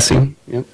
messy. Yep.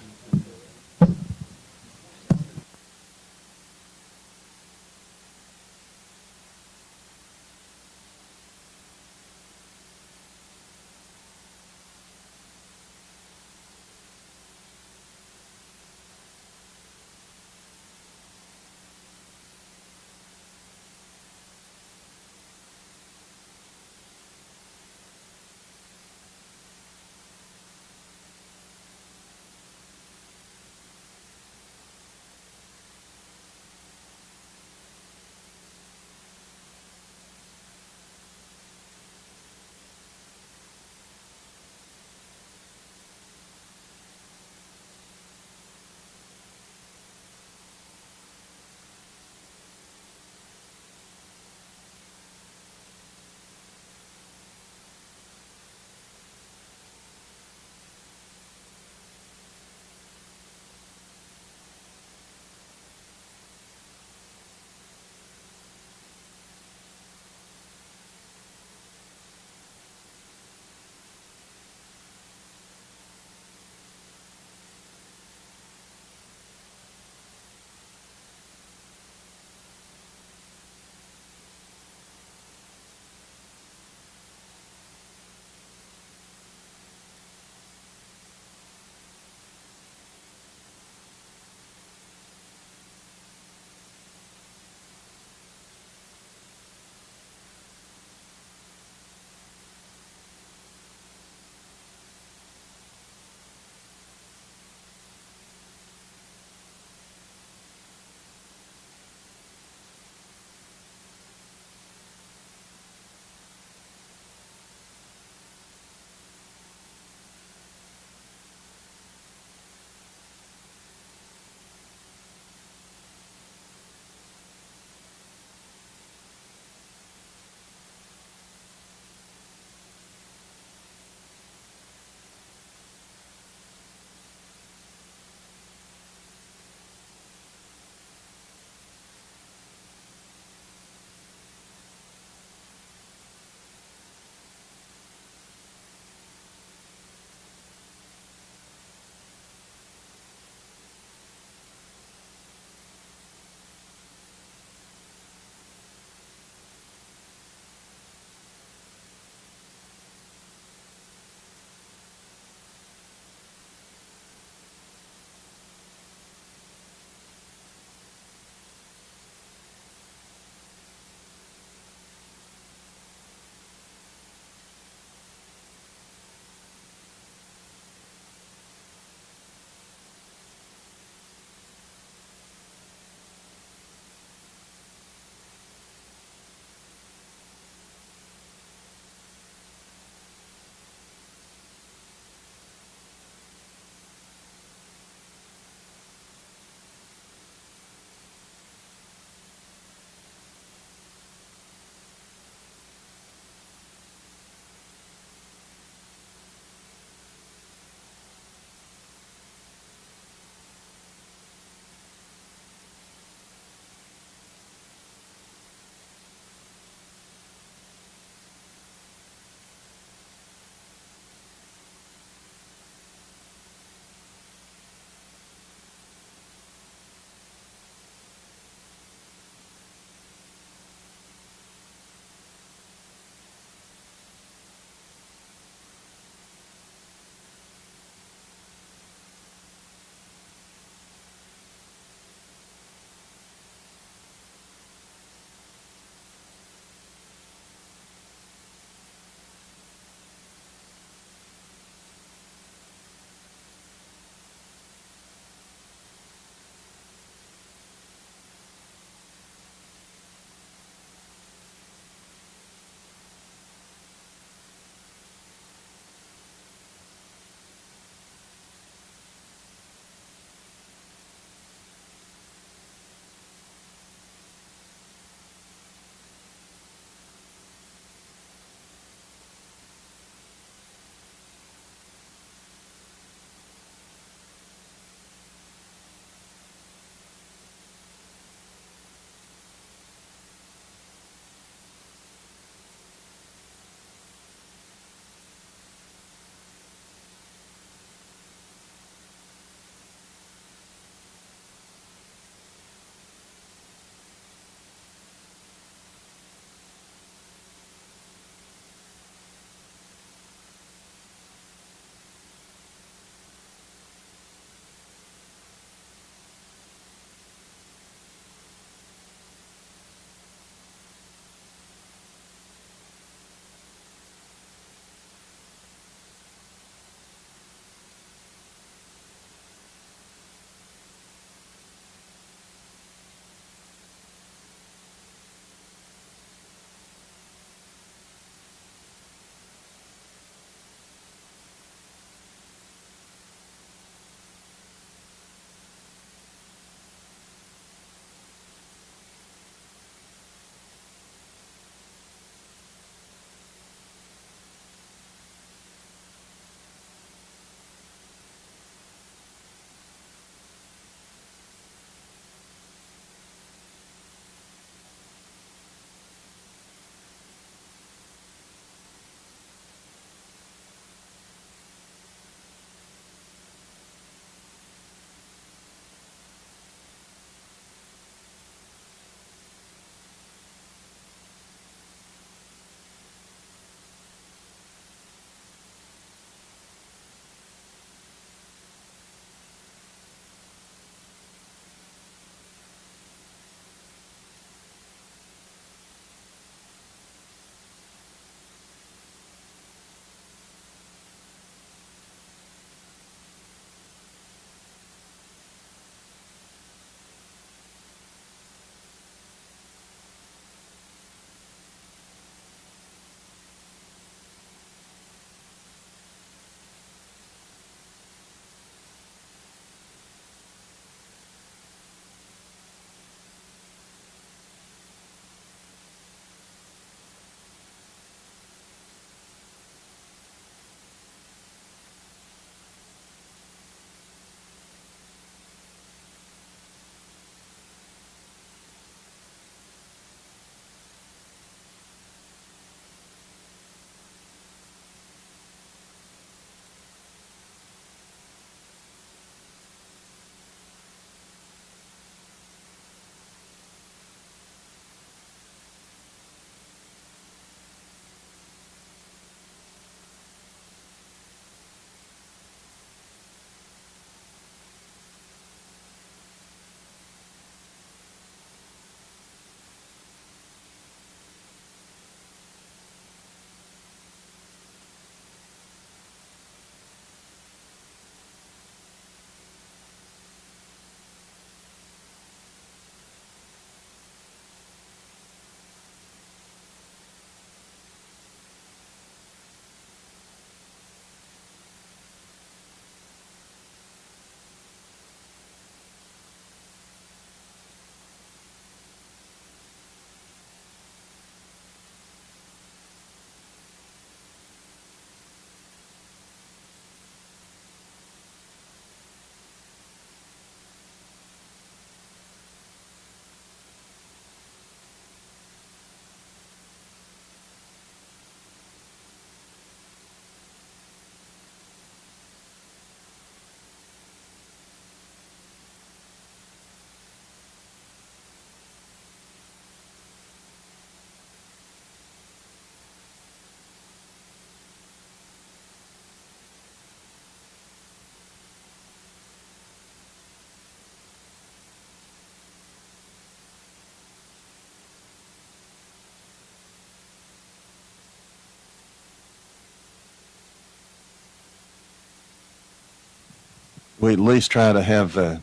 we at least try to have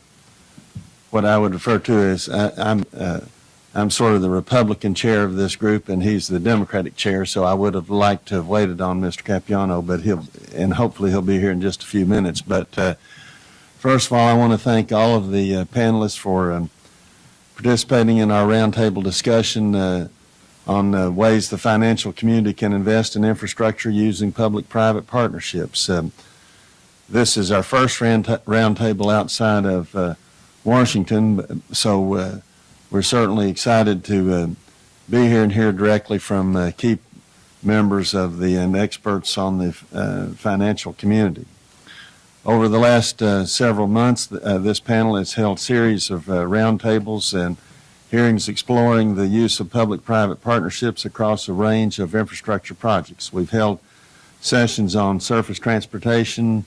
what I would refer to as I'm sort of the Republican chair of this group, and he's the Democratic chair. So I would have liked to have waited on Mr. Capiano, but hopefully he'll be here in just a few minutes. But first of all, I want to thank all of the panelists for participating in our roundtable discussion on ways the financial community can invest in infrastructure using public-private partnerships. This is our first roundtable outside of Washington, so we're certainly excited to be here and hear directly from key members of and experts on the financial community. Over the last several months, this panel has held a series of roundtables and hearings exploring the use of public-private partnerships across a range of infrastructure projects. We've held sessions on surface transportation,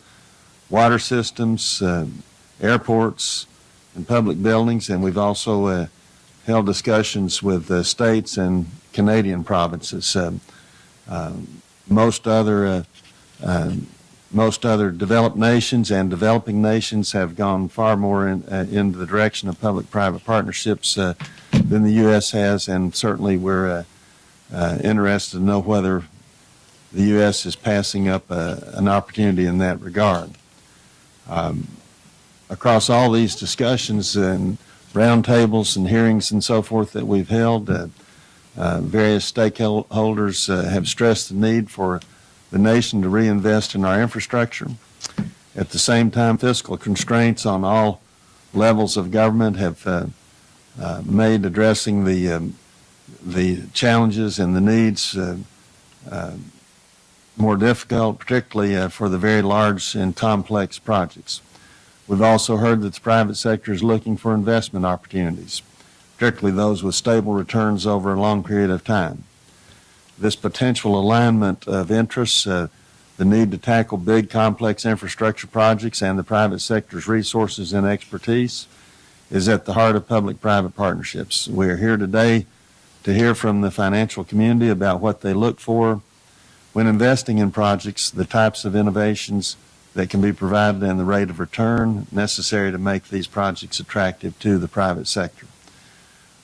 water systems, airports, and public buildings, and we've also held discussions with states and Canadian provinces. Most other developed nations and developing nations have gone far more in the direction of public-private partnerships than the U.S. has, and certainly we're interested to know whether the U.S. is passing up an opportunity in that regard. Across all these discussions and roundtables and hearings and so forth that we've held, various stakeholders have stressed the need for the nation to reinvest in our infrastructure. At the same time, fiscal constraints on all levels of government have made addressing the challenges and the needs more difficult, particularly for the very large and complex projects. We've also heard that the private sector is looking for investment opportunities, particularly those with stable returns over a long period of time. This potential alignment of interests, the need to tackle big, complex infrastructure projects, and the private sector's resources and expertise is at the heart of public-private partnerships. We are here today to hear from the financial community about what they look for when investing in projects, the types of innovations that can be provided, and the rate of return necessary to make these projects attractive to the private sector.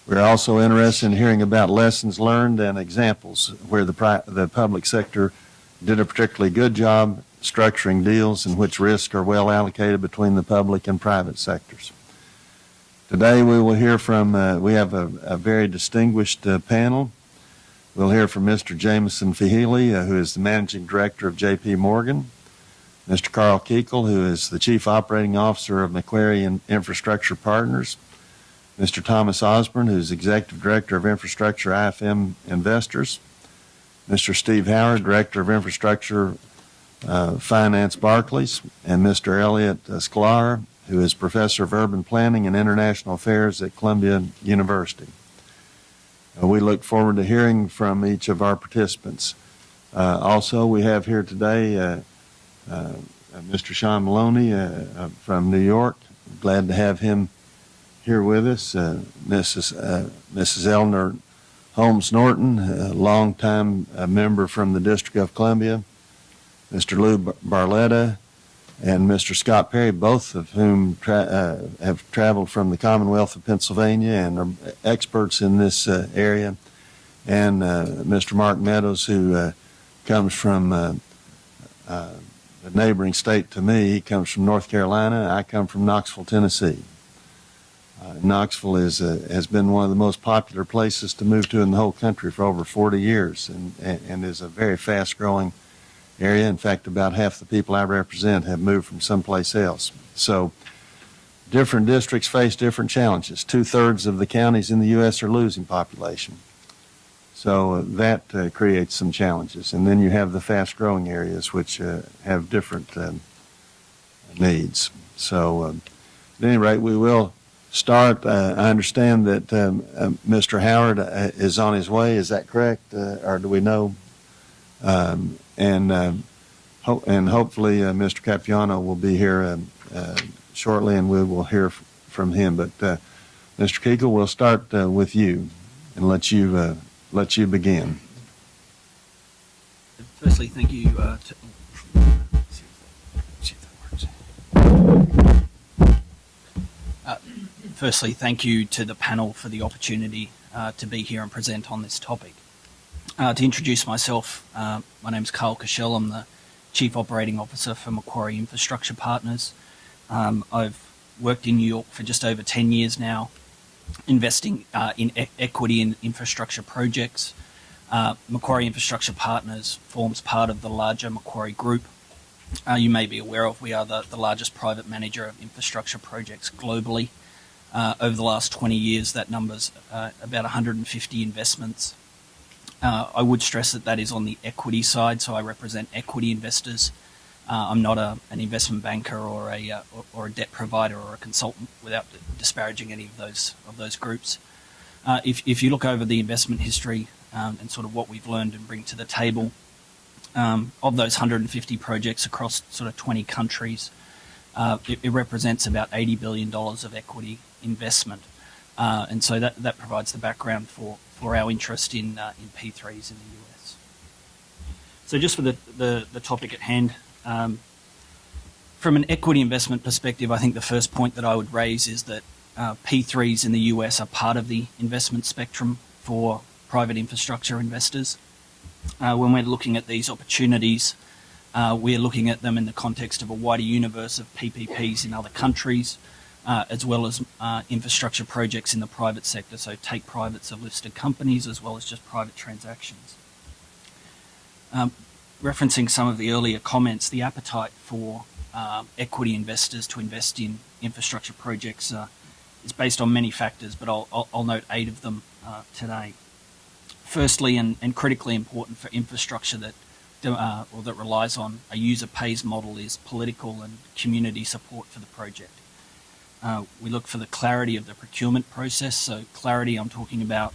We're also interested in hearing about lessons learned and examples where the public sector did a particularly good job structuring deals in which risks are well allocated between the public and private sectors. Today we will hear from, we have a very distinguished panel. We'll hear from Mr. Jameson Fihili, who is the Managing Director of J.P. Morgan, Mr. Carl Kuekel, who is the Chief Operating Officer of Macquarie Infrastructure Partners, Mr. Thomas Osborne, who is Executive Director of Infrastructure IFM Investors, Mr. Steve Howard, Director of Infrastructure Finance Barclays, and Mr. Elliot Sklar, who is Professor of Urban Planning and International Affairs at Columbia University. We look forward to hearing from each of our participants. Also, we have here today Mr. Sean Maloney from New York. Glad to have him here with us. Mrs. Eleanor Holmes Norton, a longtime member from the District of Columbia. Mr. Lou Barletta and Mr. Scott Perry, both of whom have traveled from the Commonwealth of Pennsylvania and are experts in this area. And Mr. Mark Meadows, who comes from the neighboring state to me. He comes from North Carolina. I come from Knoxville, Tennessee. Knoxville has been one of the most popular places to move to in the whole country for over 40 years and is a very fast-growing area. In fact, about half the people I represent have moved from someplace else. So different districts face different challenges. 2/3 of the counties in the U.S. are losing population. So that creates some challenges. And then you have the fast-growing areas, which have different needs. So at any rate, we will start. I understand that Mr. Howard is on his way. Is that correct? Or do we know? And hopefully Mr. Capiano will be here shortly, and we will hear from him. But Mr. Kuekel, we'll start with you and let you begin. Firstly, thank you. See if that works. Firstly, thank you to the panel for the opportunity to be here and present on this topic. To introduce myself, my name's Carl Cashel. I'm the Chief Operating Officer for Macquarie Infrastructure Partners. I've worked in New York for just over 10 years now, investing in equity in infrastructure projects. Macquarie Infrastructure Partners forms part of the larger Macquarie Group. You may be aware of, we are the largest private manager of infrastructure projects globally. Over the last 20 years, that number's about 150 investments. I would stress that is on the equity side, so I represent equity investors. I'm not an investment banker or a debt provider or a consultant, without disparaging any of those groups. If you look over the investment history and sort of what we've learned and bring to the table, of those 150 projects across sort of 20 countries, it represents about $80 billion of equity investment. And so that provides the background for our interest in P3s in the US. So just for the topic at hand, from an equity investment perspective, I think the first point that I would raise is that P3s in the US are part of the investment spectrum for private infrastructure investors. When we're looking at these opportunities, we're looking at them in the context of a wider universe of PPPs in other countries, as well as infrastructure projects in the private sector, so take privates of listed companies as well as just private transactions. Referencing some of the earlier comments, the appetite for equity investors to invest in infrastructure projects is based on many factors, but I'll note 8 of them today. Firstly, and critically important for infrastructure that relies on a user pays model, is political and community support for the project. We look for the clarity of the procurement process. So clarity, I'm talking about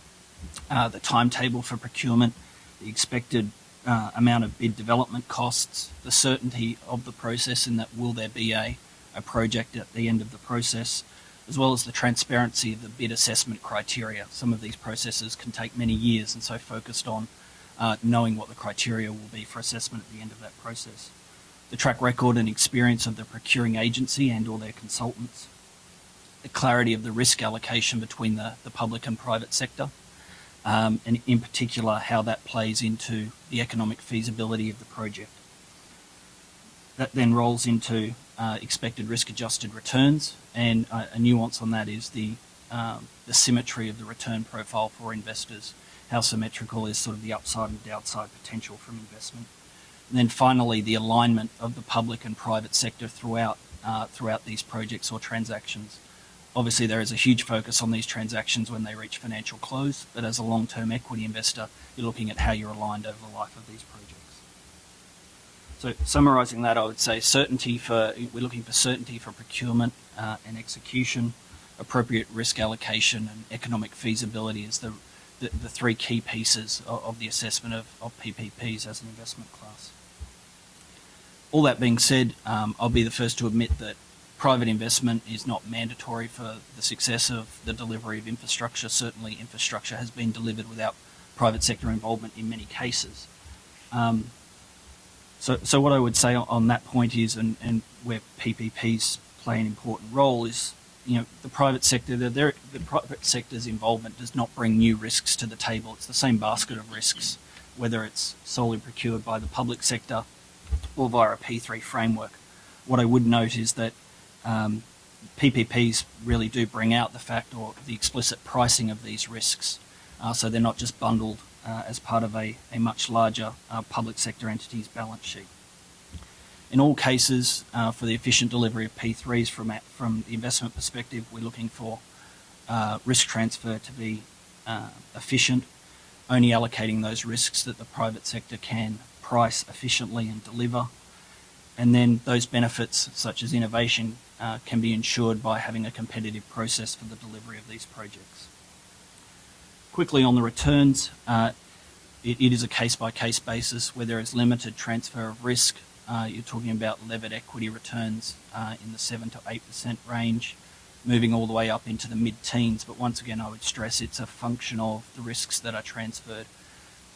the timetable for procurement, the expected amount of bid development costs, the certainty of the process, and that will there be a project at the end of the process, as well as the transparency of the bid assessment criteria. Some of these processes can take many years, and so focused on knowing what the criteria will be for assessment at the end of that process. The track record and experience of the procuring agency and or their consultants. The clarity of the risk allocation between the public and private sector, and in particular how that plays into the economic feasibility of the project. That then rolls into expected risk-adjusted returns, and a nuance on that is the symmetry of the return profile for investors. How symmetrical is sort of the upside and downside potential from investment. And then finally, the alignment of the public and private sector throughout these projects or transactions. Obviously, there is a huge focus on these transactions when they reach financial close, but as a long-term equity investor, you're looking at how you're aligned over the life of these projects. So summarising that, I would say we're looking for certainty for procurement and execution, appropriate risk allocation, and economic feasibility as the 3 key pieces of the assessment of PPPs as an investment class. All that being said, I'll be the first to admit that private investment is not mandatory for the success of the delivery of infrastructure. Certainly infrastructure has been delivered without private sector involvement in many cases. So what I would say on that point is, and where PPPs play an important role, is the private sector, the private sector's involvement does not bring new risks to the table. It's the same basket of risks, whether it's solely procured by the public sector or via a P3 framework. What I would note is that PPPs really do bring out the fact or the explicit pricing of these risks. So they're not just bundled as part of a much larger public sector entity's balance sheet. In all cases, for the efficient delivery of P3s from the investment perspective, we're looking for risk transfer to be efficient, only allocating those risks that the private sector can price efficiently and deliver. And then those benefits, such as innovation, can be ensured by having a competitive process for the delivery of these projects. Quickly on the returns, it is a case-by-case basis where there is limited transfer of risk. You're talking about levered equity returns in the 7 to 8% range, moving all the way up into the mid-teens. But once again, I would stress it's a function of the risks that are transferred.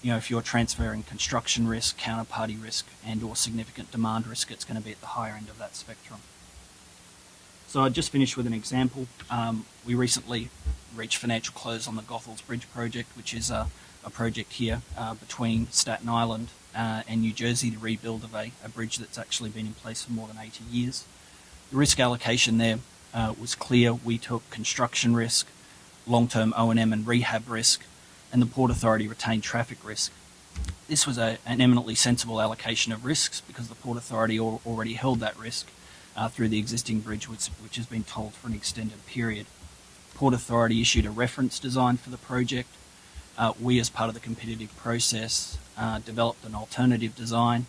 If you're transferring construction risk, counterparty risk, and or significant demand risk, it's going to be at the higher end of that spectrum. So I just finished with an example. We recently reached financial close on the Goethals Bridge project, which is a project here between Staten Island and New Jersey, the rebuild of a bridge that's actually been in place for more than 80 years. The risk allocation there was clear. We took construction risk, long-term O&M and rehab risk, and the Port Authority retained traffic risk. This was an eminently sensible allocation of risks because the Port Authority already held that risk through the existing bridge, which has been tolled for an extended period. Port Authority issued a reference design for the project. We, as part of the competitive process, developed an alternative design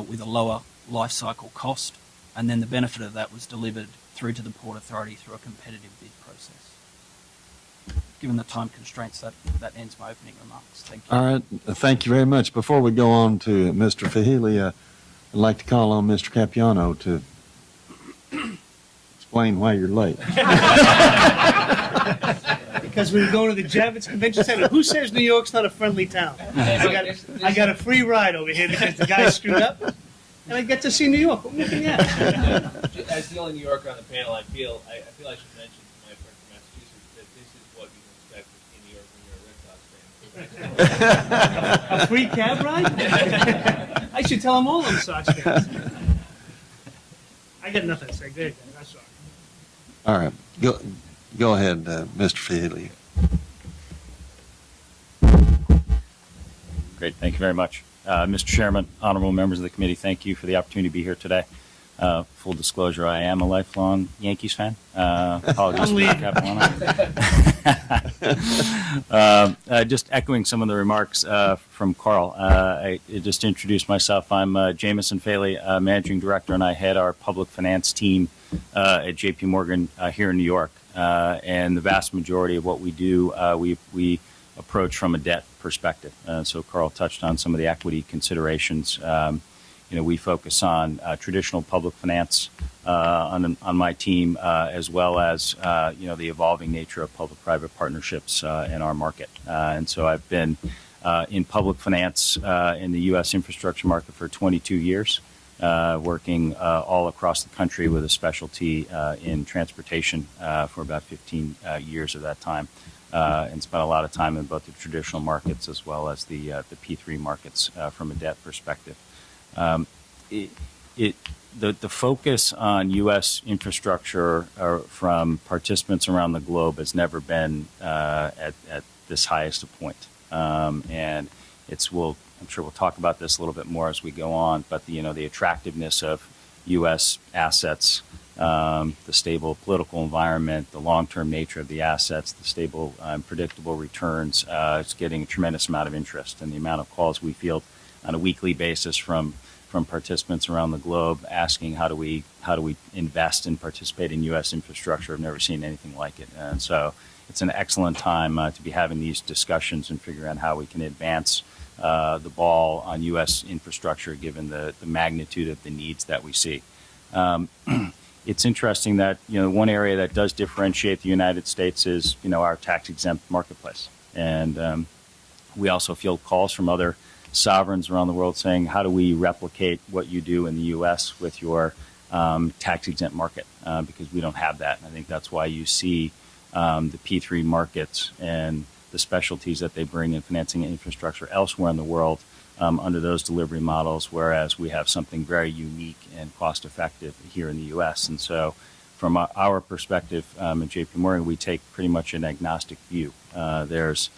with a lower life cycle cost, and then the benefit of that was delivered through to the Port Authority through a competitive bid process. Given the time constraints, that ends my opening remarks. Thank you. All right. Thank you very much. Before we go on to Mr. Fahili, I'd like to call on Mr. Capiano to explain why you're late. Because we were going to the Javits Convention Center. Who says New York's not a friendly town? I got a free ride over here because the guy screwed up, and I get to see New York. What are you looking at? As the only New Yorker on the panel, I feel I should mention to my friend from Massachusetts that this is what you can expect in New York when you're a Red Sox fan. A free cab ride? I should tell them all I'm Sox fans. I got nothing to say. There you go. That's all right. All right. Go ahead, Mr. Fahili. Great. Thank you very much. Mr. Chairman, honorable members of the committee, thank you for the opportunity to be here today. Full disclosure, I am a lifelong Yankees fan. Apologies for that, just echoing some of the remarks from Carl. I just introduced myself. I'm Jameson Faley, Managing Director, and I head our public finance team at J.P. Morgan here in New York. And the vast majority of what we do, we approach from a debt perspective. So Carl touched on some of the equity considerations. We focus on traditional public finance on my team, as well as the evolving nature of public-private partnerships in our market. And so I've been in public finance in the U.S. infrastructure market for 22 years, working all across the country with a specialty in transportation for about 15 years of that time. And spent a lot of time in both the traditional markets as well as the P3 markets from a debt perspective. The focus on U.S. infrastructure from participants around the globe has never been at this highest a point. And I'm sure we'll talk about this a little bit more as we go on, but the attractiveness of U.S. assets, the stable political environment, the long-term nature of the assets, the stable and predictable returns, it's getting a tremendous amount of interest. And the amount of calls we field on a weekly basis from participants around the globe asking how do we invest and participate in U.S. infrastructure. I've never seen anything like it. And so it's an excellent time to be having these discussions and figuring out how we can advance the ball on U.S. infrastructure given the magnitude of the needs that we see. It's interesting that one area that does differentiate the United States is our tax-exempt marketplace, and we also field calls from other sovereigns around the world saying, how do we replicate what you do in the U.S. with your tax-exempt market? Because we don't have that, and I think that's why you see the P3 markets and the specialties that they bring in financing infrastructure elsewhere in the world under those delivery models, whereas we have something very unique and cost-effective here in the U.S. And so from our perspective at JP Morgan, we take pretty much an agnostic view. There's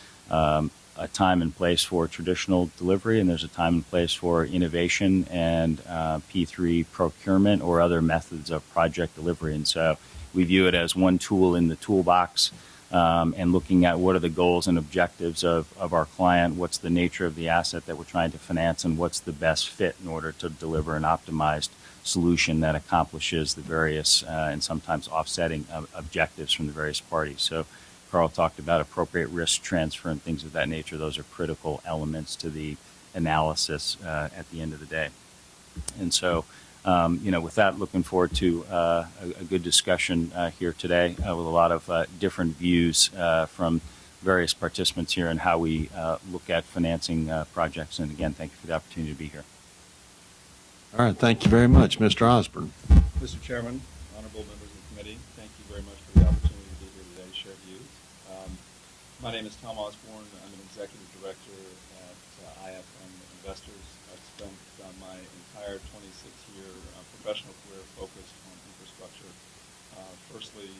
a time and place for traditional delivery, and there's a time and place for innovation and P3 procurement or other methods of project delivery. And so we view it as one tool in the toolbox, and looking at what are the goals and objectives of our client, what's the nature of the asset that we're trying to finance, and what's the best fit in order to deliver an optimized solution that accomplishes the various and sometimes offsetting objectives from the various parties. So Carl talked about appropriate risk transfer and things of that nature. Those are critical elements to the analysis at the end of the day. And so with that, looking forward to a good discussion here today with a lot of different views from various participants here and how we look at financing projects. And again, thank you for the opportunity to be here. All right. Thank you very much, Mr. Osborne. Mr. Chairman, honorable members of the Committee. Thank you very much for the opportunity to be here today to share views. My name is Tom Osborne. I'm an Executive Director at IFM Investors. I've spent my entire 26-year professional career focused on infrastructure, firstly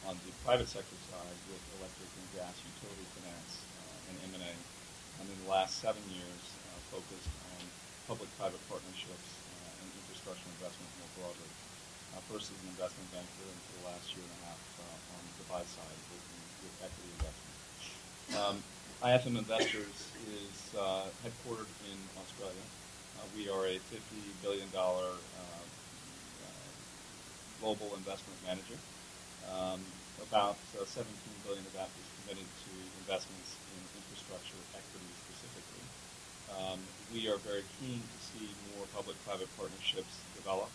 on the private sector side with electric and gas utility finance and M&A, and in the last 7 years focused on public-private partnerships and infrastructure investment more broadly. First as an investment banker, and for the last year and a half on the buy side working with equity investment. IFM Investors is headquartered in Australia. We are a $50 billion global investment manager. About $17 billion of that is committed to investments in infrastructure equity specifically. We are very keen to see more public-private partnerships develop.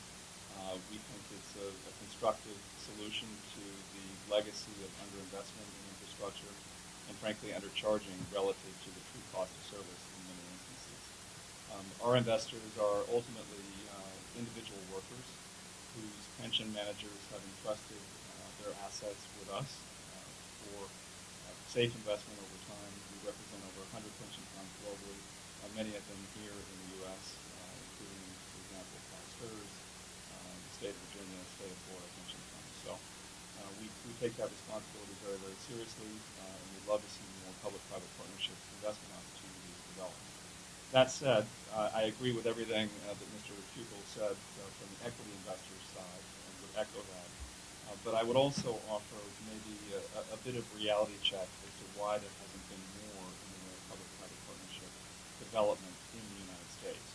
We think it's a constructive solution to the legacy of underinvestment in infrastructure and frankly undercharging relative to the true cost of service in many instances. Our investors are ultimately individual workers whose pension managers have entrusted their assets with us for safe investment over time. We represent over 100 pension funds globally, many of them here in the U.S., including, for example, CalSTRS, the state of Virginia, the state of Florida pension funds. So we take that responsibility very, very seriously, and we'd love to see more public-private partnerships, investment opportunities develop. That said, I agree with everything that Mr. Pupil said from the equity investors side, and would echo that. But I would also offer maybe a bit of reality check as to why there hasn't been more in the way of public-private partnership development in the United States.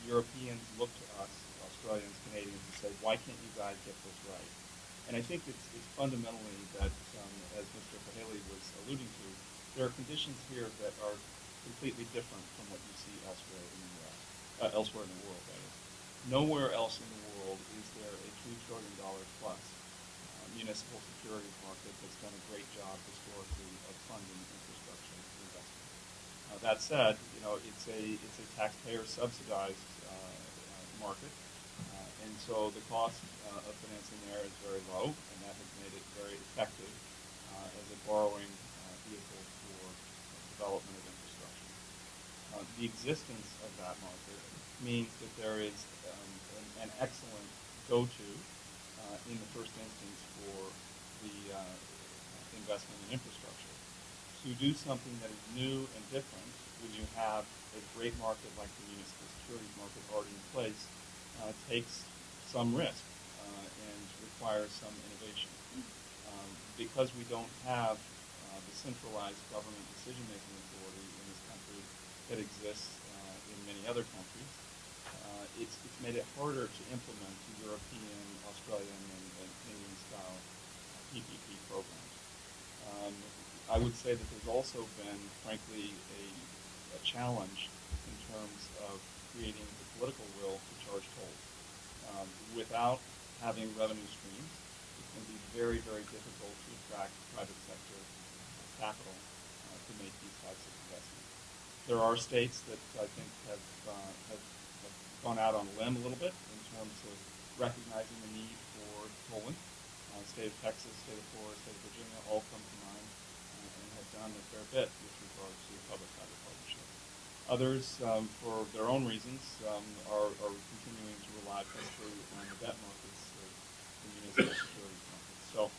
Europeans look to us, Australians, Canadians, and say, why can't you guys get this right? And I think it's fundamentally that, as Mr. Haley was alluding to, there are conditions here that are completely different from what you see elsewhere in the U.S., elsewhere in the world, that is. Nowhere else in the world is there a $2 trillion plus municipal securities market that's done a great job historically of funding infrastructure investment. That said, it's a taxpayer subsidized market, and so the cost of financing there is very low, and that has made it very effective as a borrowing vehicle for development of infrastructure. The existence of that market means that there is an excellent go-to in the first instance for the investment in infrastructure. To do something that is new and different when you have a great market like the municipal securities market already in place takes some risk and requires some innovation. Because we don't have the centralized government decision-making authority in this country that exists in many other countries, it's made it harder to implement the European, Australian, and Canadian-style PPP programs. I would say that there's also been, frankly, a challenge in terms of creating the political will to charge tolls. Without having revenue streams, it's going to be very, very difficult to attract private sector capital to make these types of investments. There are states that I think have gone out on a limb a little bit in terms of recognizing the need for tolling. State of Texas, state of Florida, state of Virginia all come to mind and have done a fair bit with regard to public-private partnership. Others, for their own reasons, are continuing to rely principally on the debt markets, the municipal securities markets. So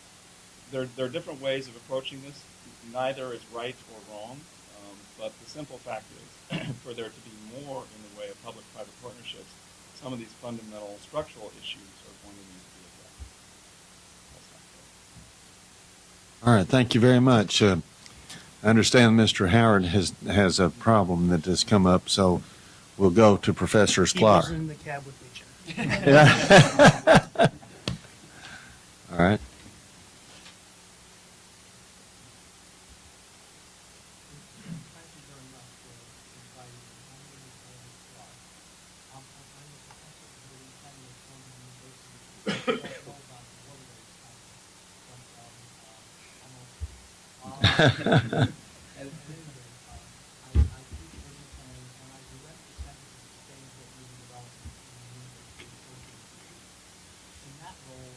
there are different ways of approaching this. Neither is right or wrong, but the simple fact is, for there to be more in the way of public-private partnerships, some of these fundamental structural issues are going to need to be addressed. That's not fair. All right, thank you very much. I understand Mr. Howard has a problem that has come up, so we'll go to Professor He Sklar. was in the cab with me, Chair. Yeah. All right. Thank you very much for inviting me. My name is David Clark. I'm a professor at the Samuel Coleman University. I know about the holidays coming, but at any rate, I teach business and I direct the Center for Sustainable Urban Development in the University of Tokyo. In that role,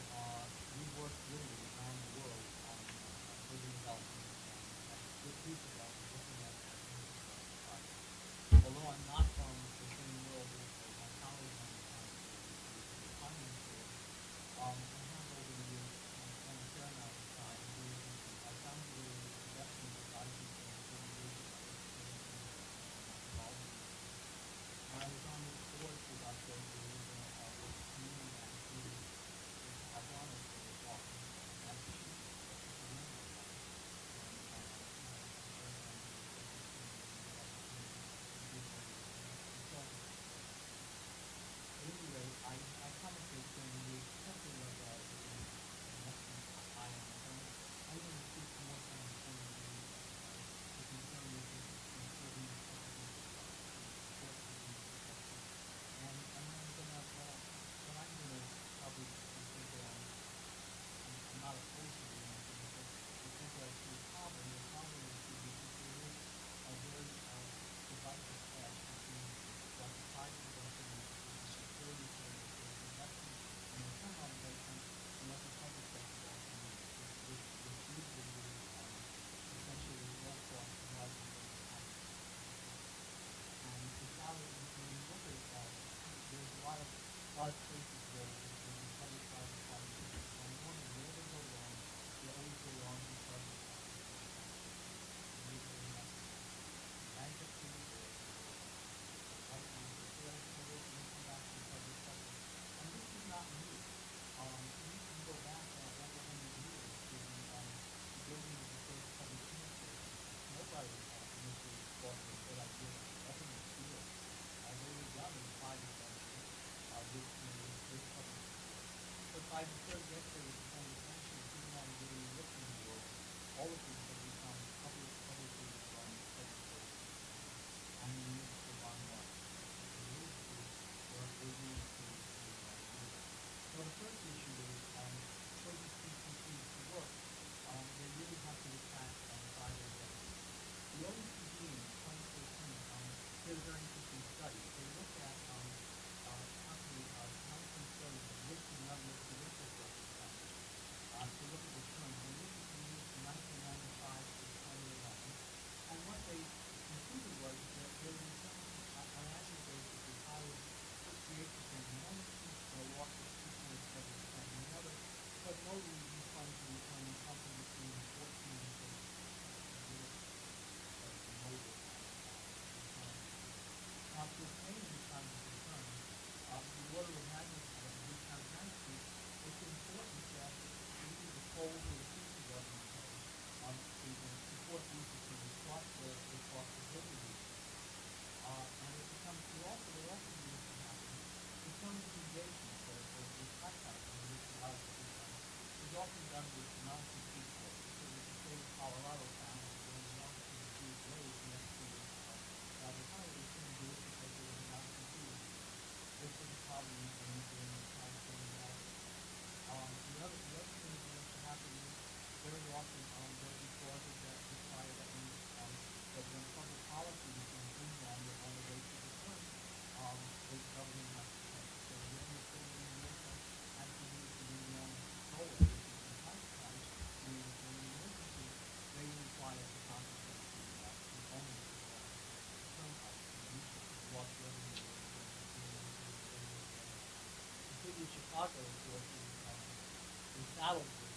Chicago, of course, is saddled with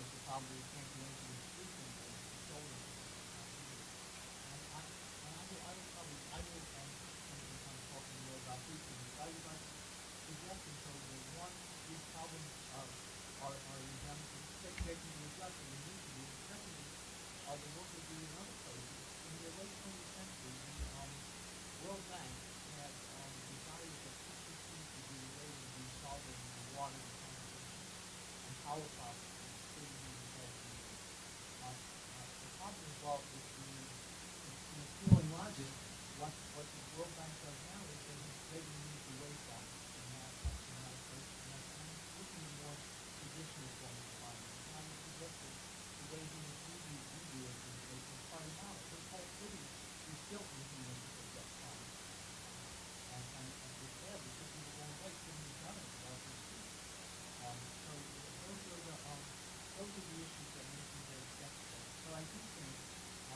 the problem of cancellation of street and solar. And I will kind of talking more about these things. I would like to suggest and so that one, these problems are redundant, they can be addressed and they need to be. And secondly, the work we do in other places. In the late 20th century, the World Bank had desired that system seems to be related to solving the water and sanitation and power problems in cities and developed areas. The problem involved with the appealing logic, what the World Bank does now is they remove the waste office in that approach, and that's kind of looking at more traditional forms of farming. And I would suggest that the way we do it is part of knowledge. This whole city is built with the that farming. And it's there because we were going right to the government about this too. So those are the issues that make me very skeptical. So I do think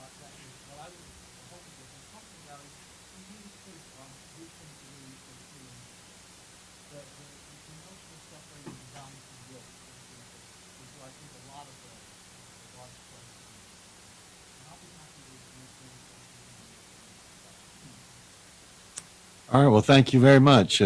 that is what I would hope that I'm talking about is we need to take these things really seriously. The notion of separating design from build, for example, is where I think a lot of the large questions. And I'll be happy to answer any questions on this. All right, well, thank you very much.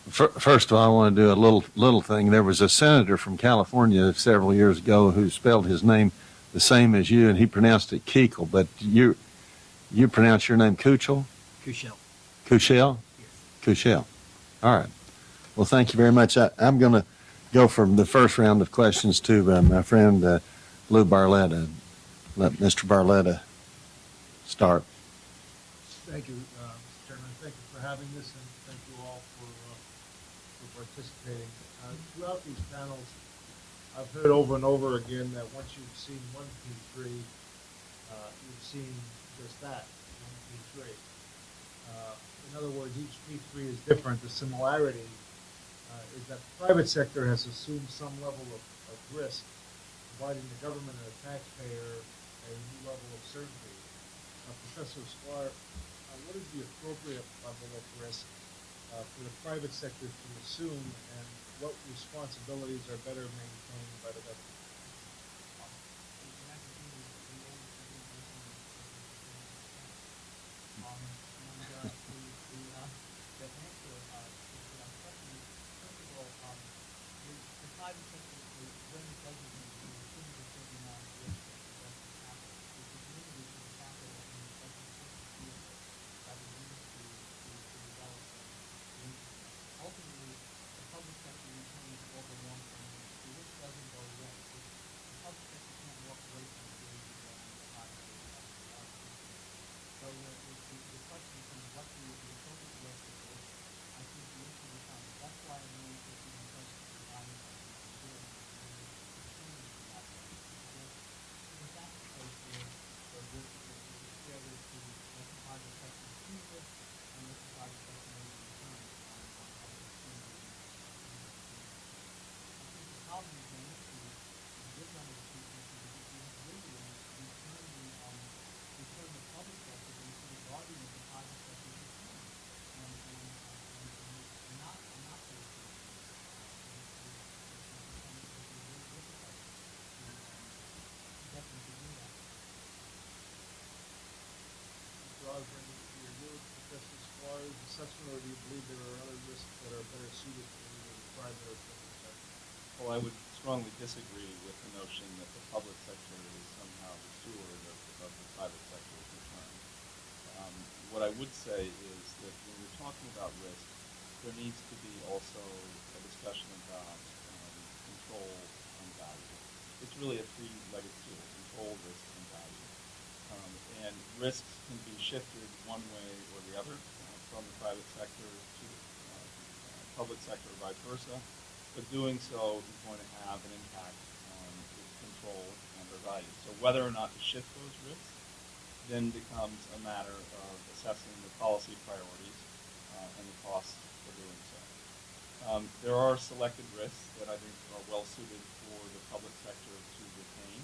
First of all, I want to do a little thing. There was a senator from California several years ago who spelled his name the same as you, and he pronounced it Keekle, but you pronounce your name Kuchel? Kushel. Kuchel? Yes. Kuchel. All right. Well, thank you very much. I'm going to go from the first round of questions to my friend Lou Barletta. Let Mr. Barletta start. Thank you, Mr. Chairman. Thank you for having this, and thank you all for participating. Throughout these panels, I've heard over and over again that once you've seen one P3, you've seen just that, one P3. In other words, each P3 is different. The similarity is that the private sector has assumed some level of risk, providing the government and the taxpayer a new level of certainty. Professor Sklar, what is the appropriate level of risk for the private sector to assume, and what responsibilities are better maintained by the government? Ultimately, the public sector retains all the long-term risk. The risk doesn't go away. The public sector can't walk away from the danger that the private sector has. So the question becomes what the appropriate risk of this. I think the issue becomes that's why I'm really interested in questions of design and building and that. If that's the case where it's fair to let the private sector assume this and let the private sector make the return on how they assume it. I think the problem is going into this one of the two issues is if you have really return the public sector to the guardian of the private sector's return and not the return. Get them to do that. Mr. Osborne, do you agree with Professor Sklar's assessment, or do you believe there are other risks that are better suited for either the private or public sector? Well, I would strongly disagree with the notion that the public sector is somehow the steward of the private sector's return. What I would say is that when we're talking about risk, there needs to be also a discussion about control and value. It's really a three-legged stool: control, risk, and value. And risks can be shifted one way or the other from the private sector to the public sector or vice versa. But doing so is going to have an impact on control and their value. So whether or not to shift those risks then becomes a matter of assessing the policy priorities and the costs for doing so. There are selected risks that I think are well suited for the public sector to retain.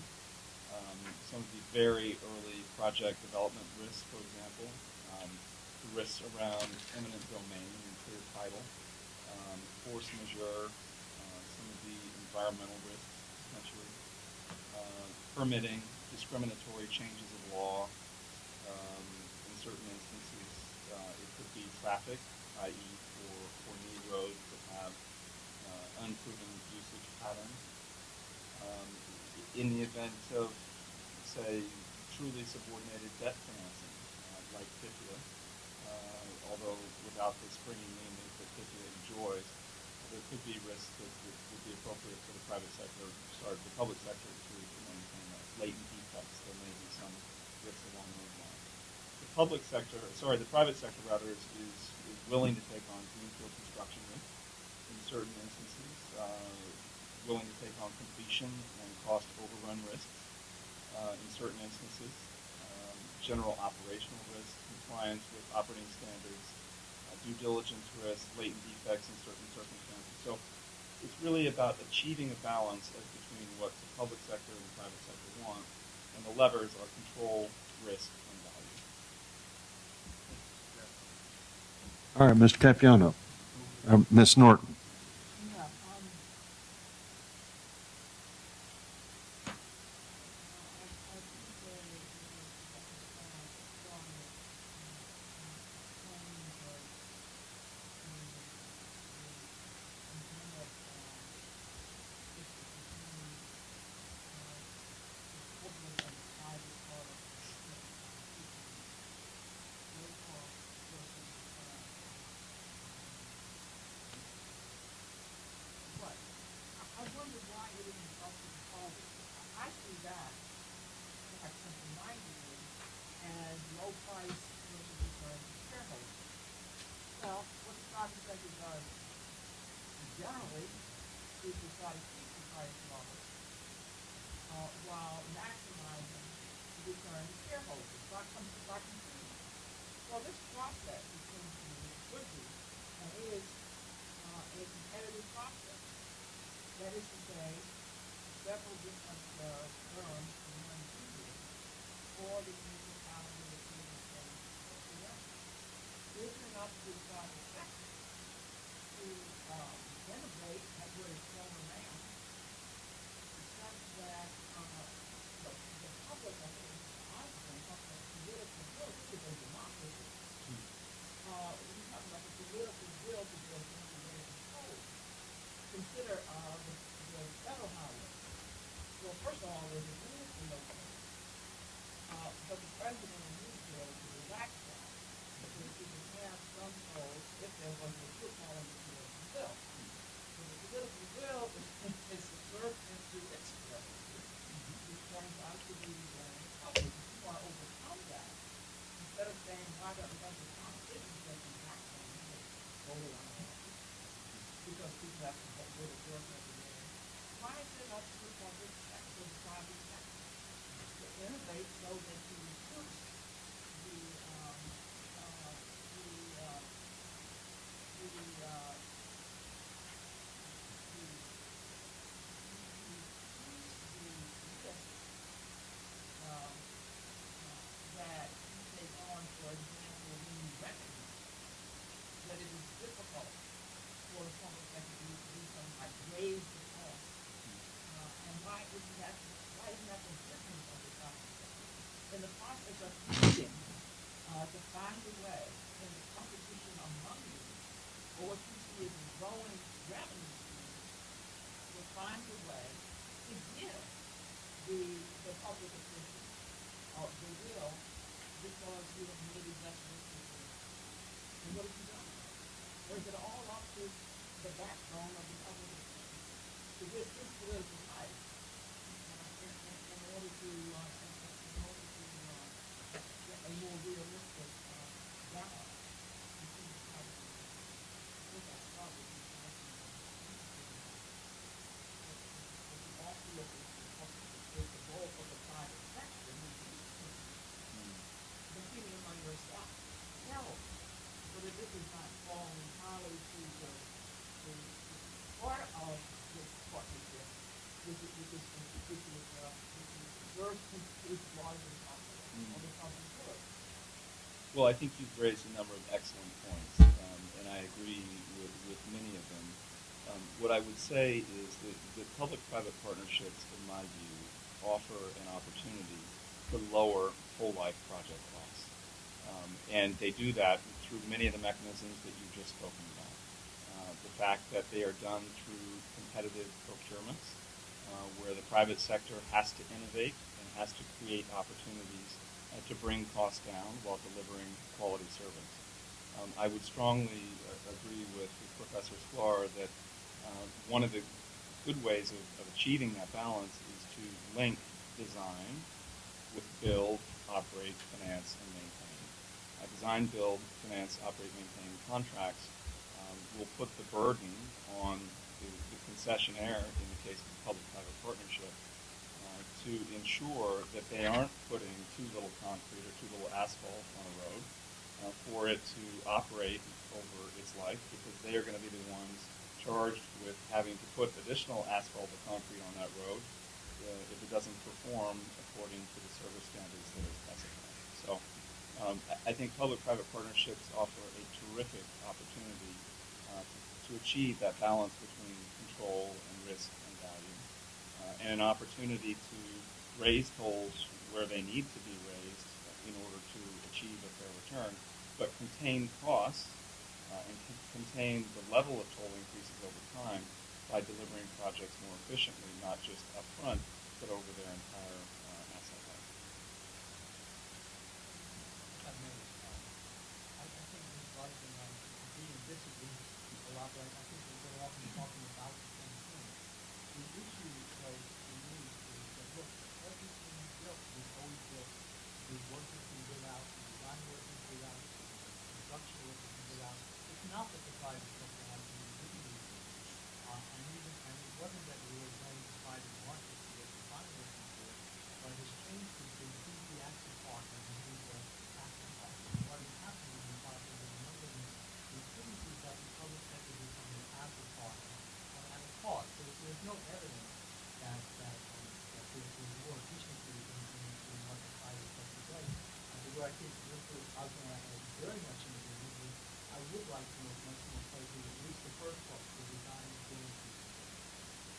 Some of the very early project development risks, for example, the risks around eminent domain and clear title, force majeure, some of the environmental risks potentially, permitting, discriminatory changes of law. In certain instances, it could be traffic, i.e. for new roads that have unproven usage patterns. In the event of, say, truly subordinated debt financing, like PIPIA, although without the springy name that PIPIA enjoys, there could be risks that would be appropriate for the the public sector to maintain latent defects. There may be some risks along those lines. The private sector rather is willing to take on greenfield construction risk in certain instances, willing to take on completion and cost overrun risks in certain instances, general operational risk, compliance with operating standards, due diligence risk, latent defects in certain circumstances. So it's really about achieving a balance as between what the public sector and the private sector want, and the levers are control, risk, and value. All right, Mr. Capiano. Ms. Norton. Yeah, But I wonder why it isn't also called. I see that like something mindedly as low price versus return to shareholders. Well, what the private sector does generally is to try to keep the price low while maximizing the return to shareholders by consumers. So this process, it seems to me, could be and is a competitive process. That is to say, several different firms in one region for the municipality that is the same representative. Is it enough to the private sector to innovate at where it's going around, such that the public, I think, I think, political will, this is a democracy. We talk about the political will to build integrated control. Consider the federal highway. Well, first of all, there's a rule for local. But the president in his bill to relax that, because he can have some tolls if there was a football in the political will. So the political will is subserved into its will, which turns out to be very public. If you want to overcome that, instead of saying, why don't the politicians get the tax on it, voted on it, because people have to go to work every day. Why is it up to the public sector, the private sector, to innovate so that you reduce that you take on, for example, when you recognize that it is difficult for the public sector to do something like raise the cost. And why isn't that the business of the private sector? In the process of competing to find a way in the competition among you, or what you see as a growing revenue stream, to find a way to give the public officials the will because you have made investments in it. And what have you done? Or is it all up to the backbone of the public officials? To this political life in order to get a more realistic balance between the private and the public. I think that's probably the also look at the role of the private sector in competing among yourself. No, so that this is not falling entirely to the part of this partnership, which is largely on the public good. Well, I think you've raised a number of excellent points, and I agree with many of them. What I would say is that public-private partnerships, in my view, offer an opportunity to lower full-life project costs. And they do that through many of the mechanisms that you've just spoken about. The fact that they are done through competitive procurements, where the private sector has to innovate and has to create opportunities to bring costs down while delivering quality service. I would strongly agree with Professor Sklar that one of the good ways of achieving that balance is to link design with build, operate, finance, and maintain. Design, build, finance, operate, maintain contracts will put the burden on the concessionaire, in the case of a public-private partnership, to ensure that they aren't putting too little concrete or too little asphalt on a road for it to operate over its life, because they are going to be the ones charged with having to put additional asphalt or concrete on that road if it doesn't perform according to the service standards that are specified. So I think public-private partnerships offer a terrific opportunity to achieve that balance between control and risk and value, and an opportunity to raise tolls where they need to be raised in order to achieve a fair return, but contain costs and contain the level of toll increases over time by delivering projects more efficiently, not just upfront, but over their entire asset life. I think this rather than being disagree a lot, but I think that we're often talking about the same thing. The issue, though, for me is that, look, everything built was always built. The work has been built out, the design work has been built out, the construction work has been built out. It's not that the private sector has been doing these things. And it wasn't that we were going to private markets to get the financing for it, but it has changed between who's the active partner and who's the passive partner. And what has happened in the process of a number of these things is that the public sector becomes an active partner at a cost. So there's no evidence that there's more efficiency in what the private sector does. Where I think I was going to add very much in agreement with, I would like to look much more closely at least the first part, the design and building piece.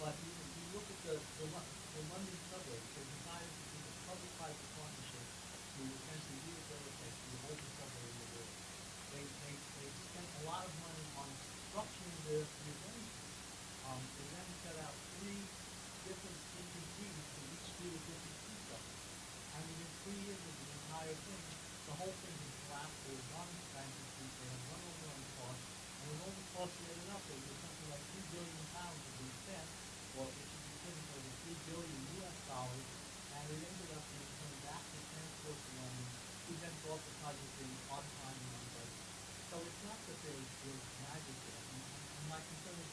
But you look at the London subway, the design is a public-private partnership to essentially rehabilitate the oldest subway in the world. They spent a lot of money on structuring the arrangement. They then set out 3 different CPCs for each do a different fee structure. And within 3 years of the entire thing, the whole thing had collapsed. There was one bankruptcy, they had run over on costs, and when all the costs added up, there was something like £3 billion had been spent, or it should be equivalent over $3 billion US, and it ended up being coming back to transport to London, who then brought the project in on time and on budget. So it's not that there's magic there. And my concern is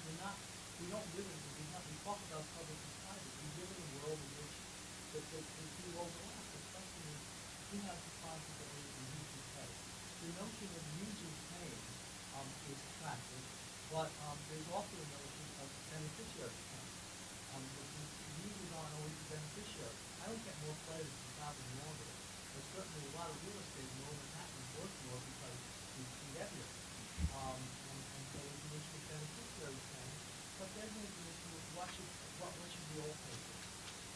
we don't live in, we talk about public and private, we live in a world in which the two overlap. The question is, who has responsibility and who can pay? The notion of users paying is attractive, but there's also a notion of beneficiary paying, which is users aren't always the beneficiary. I don't get more credit for traveling longer. There's certainly a lot of real estate in Lower Manhattan is worth more because it's heavier. And so there's an issue of beneficiary paying, but then there's an issue of what should we all pay for?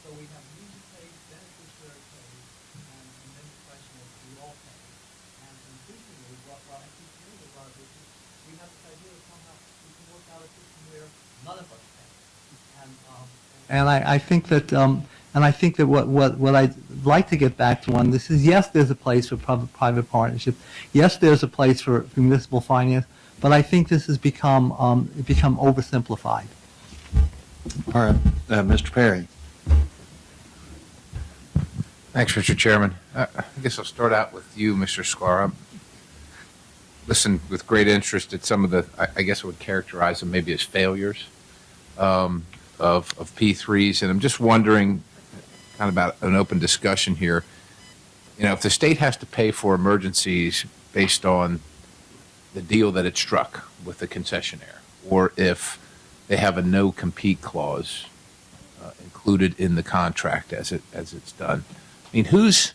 So we have user pay, beneficiary pay, and then the question of we all pay. And increasingly, what I keep hearing a lot of this is we have this idea that somehow we can work out a system where none of us pay. And I think that what I'd like to get back to on this is, yes, there's a place for public-private partnership. Yes, there's a place for municipal finance, but I think this has become oversimplified. All right, Mr. Perry. Thanks, Mr. Chairman. I guess I'll start out with you, Mr. Sklar. Listened with great interest at some of the, I guess I would characterize them maybe as failures of P3s, and I'm just wondering, kind of about an open discussion here, if the state has to pay for emergencies based on the deal that it struck with the concessionaire, or if they have a no-compete clause included in the contract as it's done. I mean, who's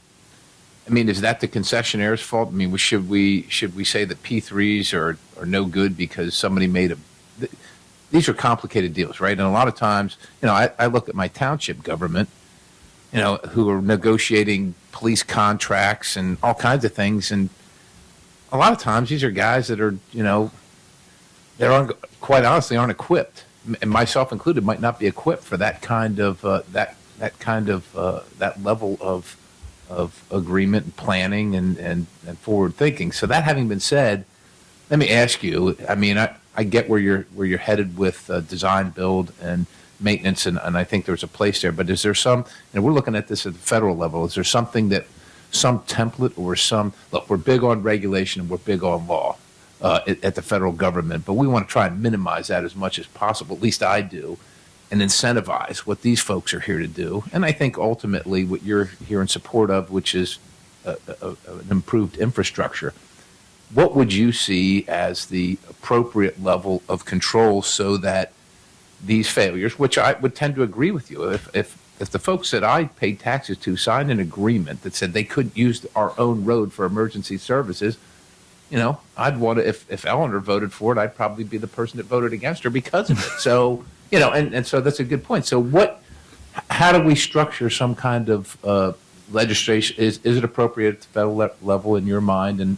I mean, is that the concessionaire's fault? I mean, should we say that P3s are no good because somebody made these are complicated deals, right? And a lot of times, I look at my township government, who are negotiating police contracts and all kinds of things, and a lot of times these are guys that are, quite honestly aren't equipped, and myself included, might not be equipped for that kind of that level of agreement and planning and forward thinking. So that having been said, let me ask you. I mean, I get where you're headed with design, build, and maintenance, and I think there's a place there. But is there some? And we're looking at this at the federal level. Is there something that some template or some look? We're big on regulation and we're big on law at the federal government, but we want to try and minimize that as much as possible. At least I do. And incentivize what these folks are here to do. And I think ultimately what you're here in support of, which is an improved infrastructure. What would you see as the appropriate level of control so that these failures, which I would tend to agree with you, if the folks that I paid taxes to signed an agreement that said they couldn't use our own road for emergency services, I'd want to, if Eleanor voted for it, I'd probably be the person that voted against her because of it. So, and so that's a good point. So how do we structure some kind of legislation? Is it appropriate at the federal level in your mind? And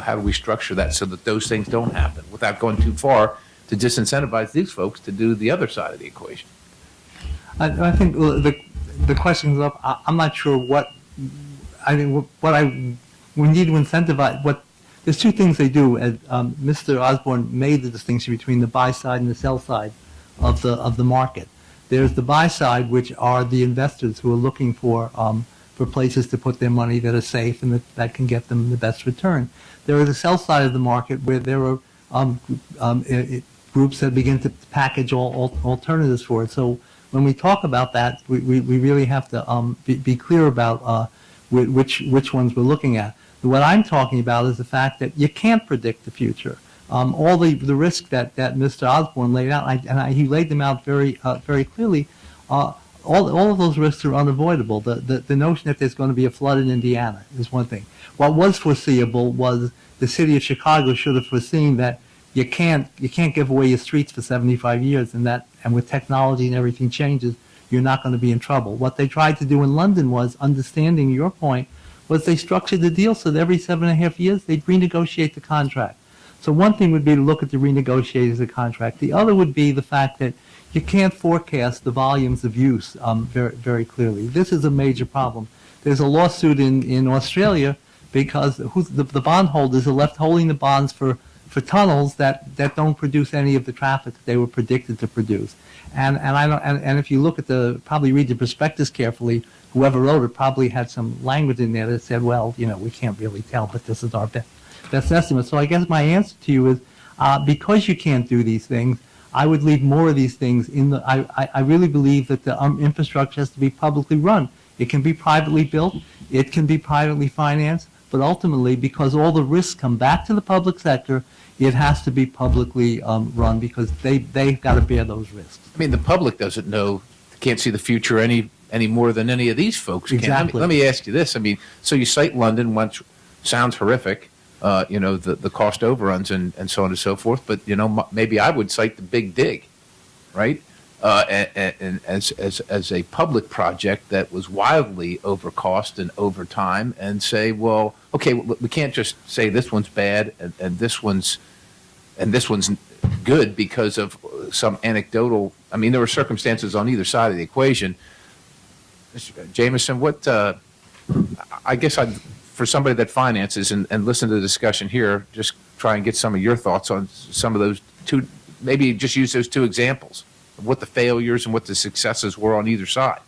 how do we structure that so that those things don't happen without going too far to disincentivize these folks to do the other side of the equation? I think the question's up. I'm not sure what I think. We need to incentivize. There's two things they do. As Mr. Osborne made the distinction between the buy side and the sell side of the market. There's the buy side, which are the investors who are looking for places to put their money that are safe and that can get them the best return. There is the sell side of the market where there are groups that begin to package all alternatives for it. So when we talk about that, we really have to be clear about which ones we're looking at. What I'm talking about is the fact that you can't predict the future. All the risk that Mr. Osborne laid out, he laid them out very clearly. All of those risks are unavoidable. The notion that there's going to be a flood in Indiana is one thing. What was foreseeable was the city of Chicago should have foreseen that you can't give away your streets for 75 years, and with technology and everything changes, you're not going to be in trouble. What they tried to do in London was, understanding your point, was they structured the deal so that every 7.5 years they'd renegotiate the contract. So one thing would be to look at the renegotiating the contract. The other would be the fact that you can't forecast the volumes of use very, very clearly. This is a major problem. There's a lawsuit in Australia because the bondholders are left holding the bonds for tunnels that don't produce any of the traffic that they were predicted to produce. And if you look at probably read the prospectus carefully, whoever wrote it probably had some language in there that said, well, we can't really tell, but this is our best estimate. So I guess my answer to you is, because you can't do these things, I would leave more of these things in the. I really believe that the infrastructure has to be publicly run. It can be privately built, it can be privately financed, but ultimately, because all the risks come back to the public sector, it has to be publicly run because they've got to bear those risks. I mean, the public doesn't know, can't see the future any more than any of these folks can. Exactly. Let me ask you this. I mean, so you cite London, which sounds horrific, the cost overruns and so on and so forth, but, maybe I would cite the Big Dig, right? And as a public project that was wildly over cost and over time, and say, well, okay, we can't just say this one's bad and this one's good because of some anecdotal. I mean, there were circumstances on either side of the equation. Mr. Jameson, what I guess for somebody that finances and listen to the discussion here, just try and get some of your thoughts on some of those two. Maybe just use those two examples of what the failures and what the successes were on either side.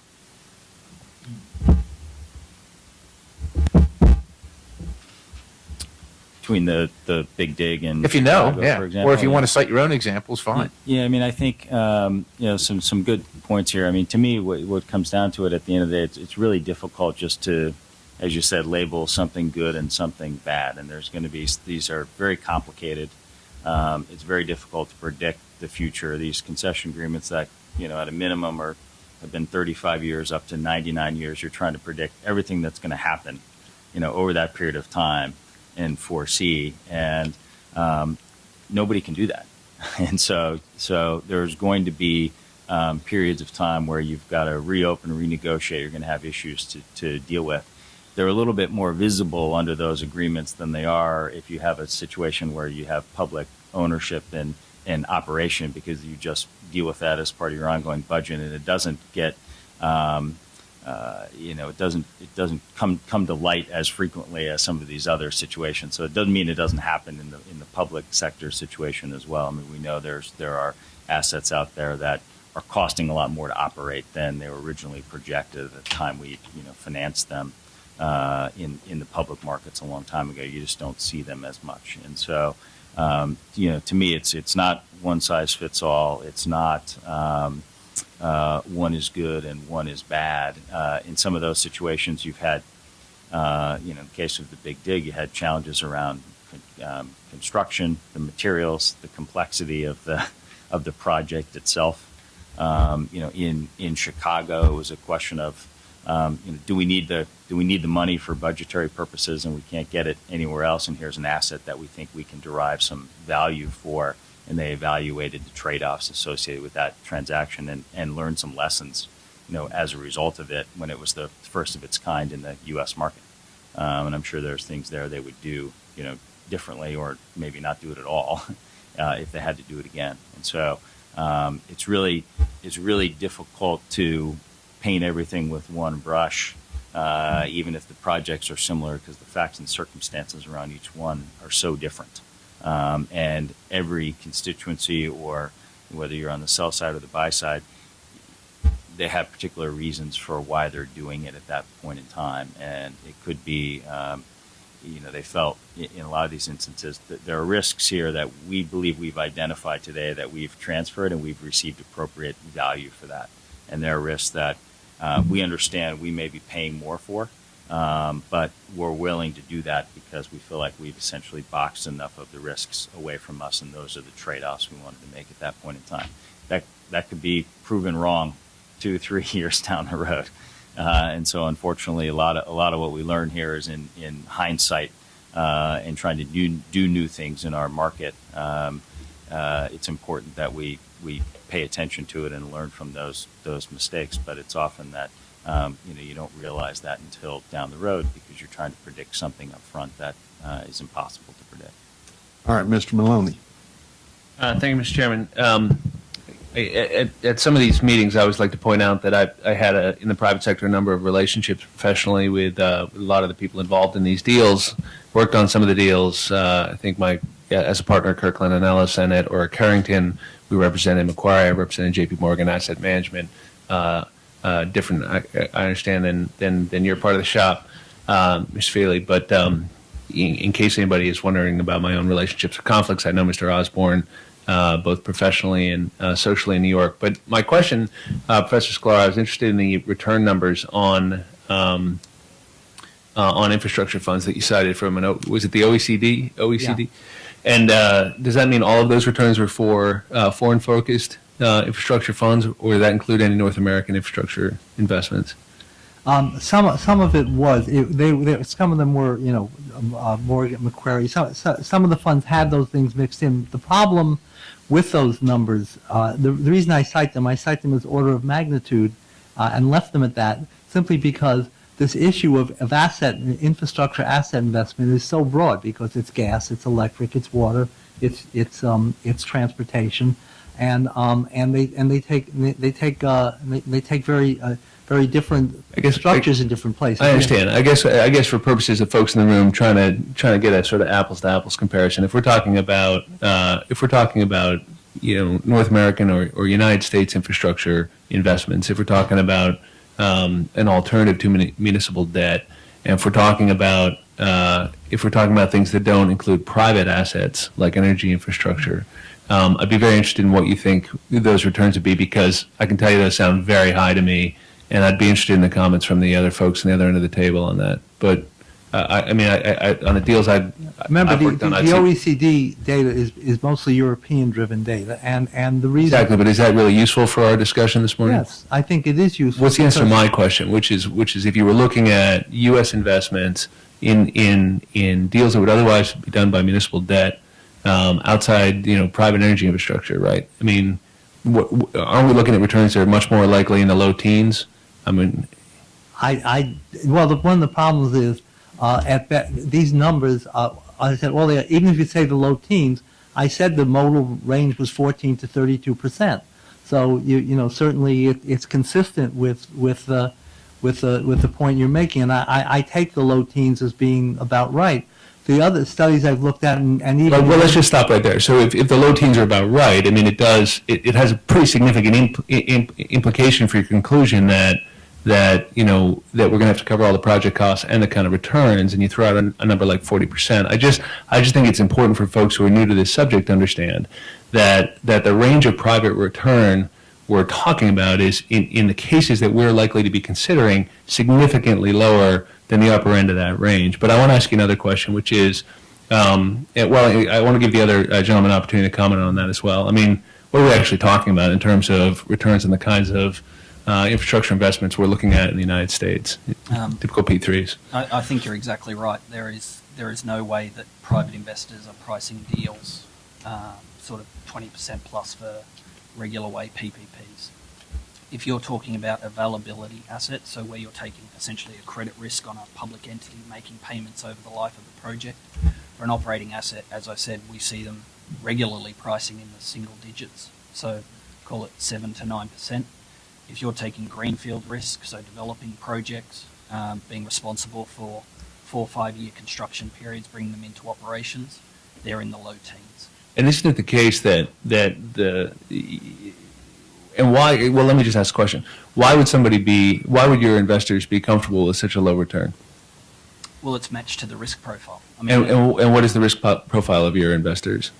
Between the Big Dig and If you know, Chicago, yeah. for example, Or if you want to cite your own examples, fine. Yeah, I mean, I think some good points here. I mean, to me, what comes down to it at the end of the day, it's really difficult just to, as you said, label something good and something bad. And there's going to be, these are very complicated. It's very difficult to predict the future. These concession agreements that, at a minimum have been 35 years up to 99 years. You're trying to predict everything that's going to happen, over that period of time and foresee. And nobody can do that. And so there's going to be periods of time where you've got to reopen, renegotiate. You're going to have issues to deal with. They're a little bit more visible under those agreements than they are if you have a situation where you have public ownership and operation, because you just deal with that as part of your ongoing budget, and it doesn't get it doesn't come to light as frequently as some of these other situations. So it doesn't mean it doesn't happen in the public sector situation as well. I mean, we know there are assets out there that are costing a lot more to operate than they were originally projected at the time we financed them in the public markets a long time ago. You just don't see them as much. And so to me, it's not one size fits all. It's not one is good and one is bad. In some of those situations, you've had, in the case of the Big Dig, you had challenges around construction, the materials, the complexity of the project itself. In Chicago, it was a question of, do we need the money for budgetary purposes, and we can't get it anywhere else? And here's an asset that we think we can derive some value for. And they evaluated the trade-offs associated with that transaction and learned some lessons, as a result of it, when it was the first of its kind in the U.S. market. And I'm sure there's things there they would do, differently, or maybe not do it at all if they had to do it again. And so it's really difficult to paint everything with one brush, even if the projects are similar, because the facts and circumstances around each one are so different. And every constituency, or whether you're on the sell side or the buy side, they have particular reasons for why they're doing it at that point in time. And it could be, they felt in a lot of these instances that there are risks here that we believe we've identified today, that we've transferred, and we've received appropriate value for that. And there are risks that we understand we may be paying more for, but we're willing to do that because we feel like we've essentially boxed enough of the risks away from us, and those are the trade-offs we wanted to make at that point in time. That could be proven wrong 2-3 years down the road, and so unfortunately, a lot of what we learn here is in hindsight, and trying to do new things in our market. It's important that we pay attention to it and learn from those mistakes, but it's often that you don't realize that until down the road, because you're trying to predict something up front that is impossible to predict. All right, Mr. Maloney. Thank you, Mr. Chairman. At some of these meetings, I always like to point out that I had in the private sector a number of relationships professionally with a lot of the people involved in these deals. Worked on some of the deals. I think as a partner at Kirkland and Ellis, and at Orrick Carrington, we represented Macquarie. I represented J.P. Morgan Asset Management. Different, I understand, than your part of the shop, Ms. Feely. But in case anybody is wondering about my own relationships or conflicts, I know Mr. Osborne, both professionally and socially in New York. But my question, Professor Sklar, I was interested in the return numbers on infrastructure funds that you cited from was it the OECD? Yeah. And does that mean all of those returns were for foreign-focused infrastructure funds, or did that include any North American infrastructure investments? Some of it was. Some of them were, Morgan, Macquarie. Some of the funds had those things mixed in. The problem with those numbers, the reason I cite them as order of magnitude, and left them at that, simply because this issue of infrastructure asset investment is so broad, because it's gas, it's electric, it's water, it's transportation, and they take very different structures in different places. I understand. I guess for purposes of folks in the room trying to get a sort of apples to apples comparison, if we're talking about North American or United States infrastructure investments, if we're talking about an alternative to municipal debt, and if we're talking about things that don't include private assets like energy infrastructure, I'd be very interested in what you think those returns would be, because I can tell you those sound very high to me, and I'd be interested in the comments from the other folks on the other end of the table on that. But on the deals I've worked on, the OECD data is mostly European-driven data, and the reason exactly. But is that really useful for our discussion this morning? Yes, I think it is useful. What's the answer to my question, which is if you were looking at U.S. investments in deals that would otherwise be done by municipal debt outside, private energy infrastructure, right? I mean, aren't we looking at returns that are much more likely in the low teens? I mean, Well, one of the problems is, these numbers, I said, well, even if you say the low teens, I said the modal range was 14 to 32%. So certainly it's consistent with the point you're making, and I take the low teens as being about right. The other studies I've looked at, and even well, let's just stop right there. So if the low teens are about right, I mean, it has a pretty significant implication for your conclusion that we're going to have to cover all the project costs and the kind of returns, and you throw out a number like 40%. I just think it's important for folks who are new to this subject to understand that the range of private return we're talking about is, in the cases that we're likely to be considering, significantly lower than the upper end of that range. But I want to ask you another question, which is, I want to give the other gentleman an opportunity to comment on that as well. I mean, what are we actually talking about in terms of returns and the kinds of infrastructure investments we're looking at in the United States, typical P3s? I think you're exactly right. There is no way that private investors are pricing deals sort of 20% plus for regular way PPPs. If you're talking about availability assets, so where you're taking essentially a credit risk on a public entity making payments over the life of the project, for an operating asset, as I said, we see them regularly pricing in the single digits, so call it 7 to 9%. If you're taking greenfield risk, so developing projects, being responsible for 4 or 5 year construction periods, bringing them into operations, they're in the low teens. And isn't it the case and why, well, let me just ask a question. Why would your investors be comfortable with such a low return? Well, it's matched to the risk profile. I mean, And what is the risk profile of your investors?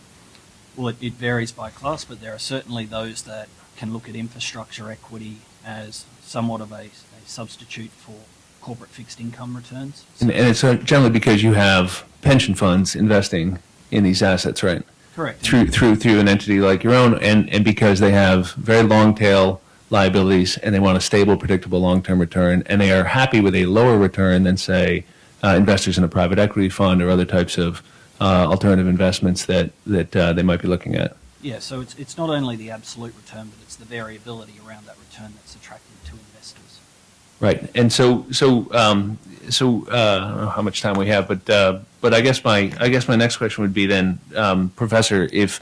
well, it varies by class, but there are certainly those that can look at infrastructure equity as somewhat of a substitute for corporate fixed income returns. And it's generally because you have pension funds investing in these assets, right? Correct. Through an entity like your own, and because they have very long tail liabilities and they want a stable, predictable long-term return, and they are happy with a lower return than, say, investors in a private equity fund or other types of alternative investments that they might be looking at. Yeah, so it's not only the absolute return, but it's the variability around that return that's attractive to investors. Right, and so I don't know how much time we have, but I guess my next question would be then, Professor, if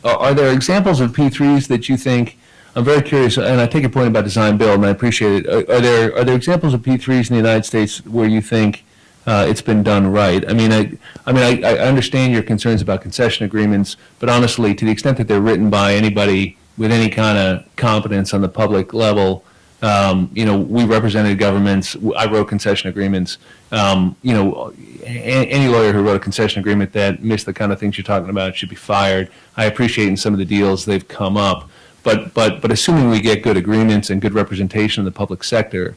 are there examples of P3s that you think? I'm very curious, and I take your point about design build, and I appreciate it. Are there examples of P3s in the United States where you think it's been done right? I mean, I understand your concerns about concession agreements, but honestly, to the extent that they're written by anybody with any kind of competence on the public level, we represented governments. I wrote concession agreements. Any lawyer who wrote a concession agreement that missed the kind of things you're talking about should be fired. I appreciate in some of the deals they've come up, but assuming we get good agreements and good representation in the public sector,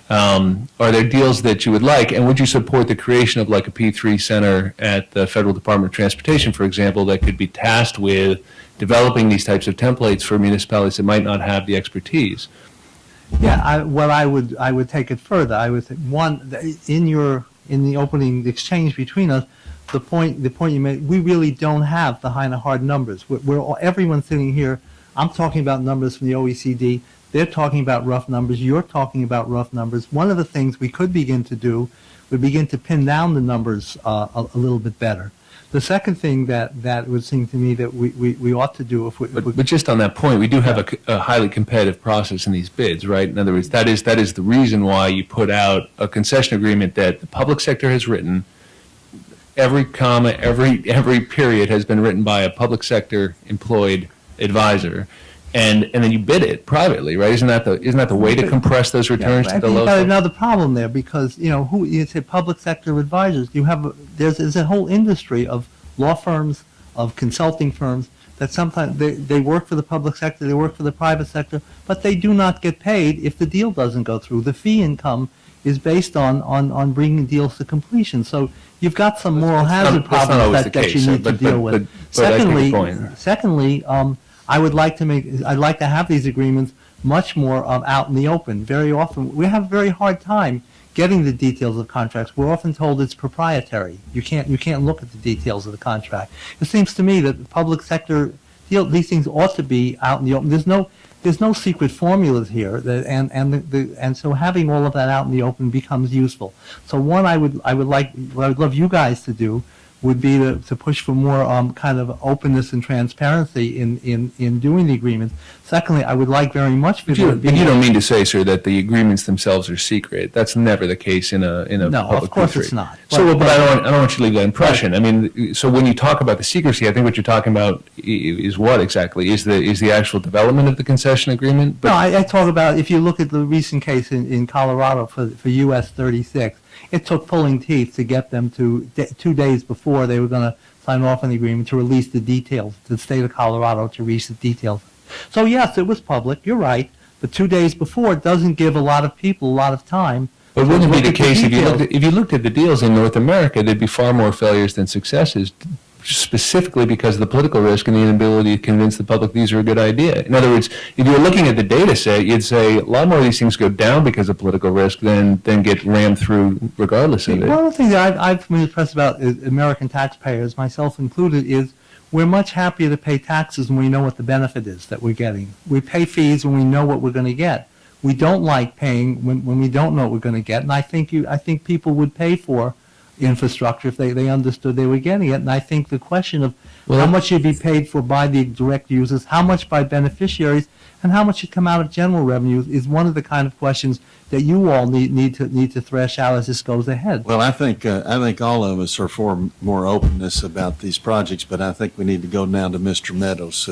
are there deals that you would like, and would you support the creation of like a P3 center at the Federal Department of Transportation, for example, that could be tasked with developing these types of templates for municipalities that might not have the expertise? Yeah, I would take it further. I would say, one, in the opening exchange between us, the point you made, we really don't have the hard numbers. Everyone sitting here, I'm talking about numbers from the OECD. They're talking about rough numbers. You're talking about rough numbers. One of the things we could begin to do would begin to pin down the numbers a little bit better. The second thing that would seem to me that we ought to do, But just on that point, we do have a highly competitive process in these bids, right? In other words, that is the reason why you put out a concession agreement that the public sector has written. Every comma, every period has been written by a public sector employed advisor, and then you bid it privately, right? Isn't that the way to compress those returns to the low? You've got another problem there because who you say public sector advisors. There's a whole industry of law firms, of consulting firms that sometimes they work for the public sector, they work for the private sector, but they do not get paid if the deal doesn't go through. The fee income is based on bringing deals to completion. So you've got some moral hazard problems that you need to deal with. Secondly, I'd like to have these agreements much more out in the open. Very often, we have a very hard time getting the details of contracts, we're often told it's proprietary. You can't look at the details of the contract. It seems to me that the public sector, these things ought to be out in the open. There's no secret formulas here, and so having all of that out in the open becomes useful. So one, what I would love you guys to do would be to push for more kind of openness and transparency in doing the agreements. Secondly, I would like very much for You don't mean to say, sir, that the agreements themselves are secret. That's never the case in a No, public of course retreat. it's not. But I don't want you to leave that impression. I mean, so when you talk about the secrecy, I think what you're talking about is what exactly? Is the actual development of the concession agreement? No, I talk about, if you look at the recent case in Colorado for US 36, it took pulling teeth to get them to 2 days before they were going to sign off on the agreement to release the details, to the state of Colorado to release the details. So yes, it was public, you're right, but 2 days before doesn't give a lot of people a lot of time. But wouldn't it be the case details. if you looked at the deals in North America, there'd be far more failures than successes, specifically because of the political risk and the inability to convince the public these are a good idea. In other words, if you were looking at the data set, you'd say a lot more of these things go down because of political risk than get rammed through regardless of it. One of the things that I've been impressed about is American taxpayers, myself included, is we're much happier to pay taxes when we know what the benefit is that we're getting. We pay fees when we know what we're going to get. We don't like paying when we don't know what we're going to get, and I think people would pay for infrastructure if they understood they were getting it. And I think the question of how much should be paid for by the direct users, how much by beneficiaries, and how much should come out of general revenues is one of the kind of questions that you all need to thresh out as this goes ahead. Well, I think all of us are for more openness about these projects, but I think we need to go now to Mr. Meadows.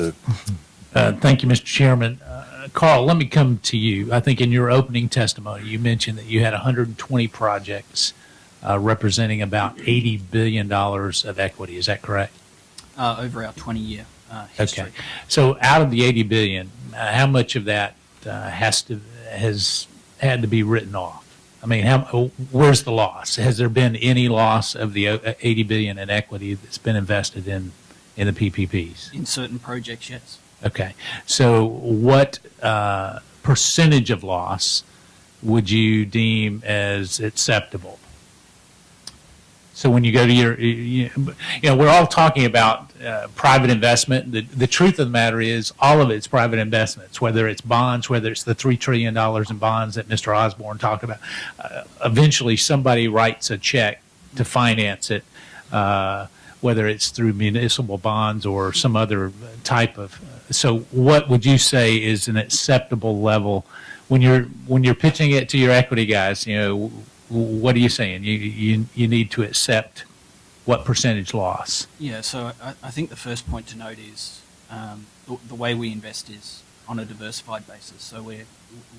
Thank you, Mr. Chairman. Carl, let me come to you. I think in your opening testimony, you mentioned that you had 120 projects representing about $80 billion of equity. Is that correct? Over our 20-year history. Okay. So out of the $80 billion, how much of that has had to be written off? I mean, where's the loss? Has there been any loss of the $80 billion in equity that's been invested in the PPPs? In certain projects, yes. Okay. So what percentage of loss would you deem as acceptable? So when you go to we're all talking about private investment. The truth of the matter is all of it's private investments, whether it's bonds, whether it's the $3 trillion in bonds that Mr. Osborne talked about. Eventually somebody writes a check to finance it, whether it's through municipal bonds or some other type of. So what would you say is an acceptable level when you're pitching it to your equity guys? What are you saying? You need to accept what percentage loss? Yeah, so I think the first point to note is the way we invest is on a diversified basis. So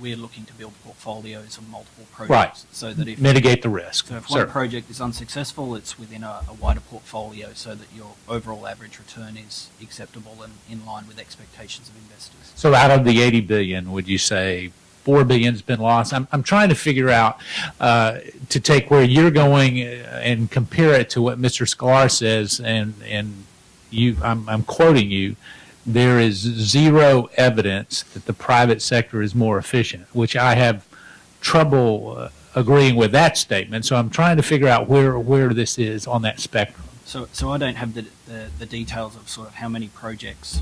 we're looking to build portfolios of multiple projects, Right. so that if Mitigate the risk. So if Sir. one project is unsuccessful, it's within a wider portfolio, so that your overall average return is acceptable and in line with expectations of investors. So out of the 80 billion, would you say 4 billion has been lost? I'm trying to figure out to take where you're going and compare it to what Mr. Sklar says, and I'm quoting you. There is zero evidence that the private sector is more efficient, which I have trouble agreeing with that statement. So I'm trying to figure out where this is on that spectrum. So I don't have the details of sort of how many projects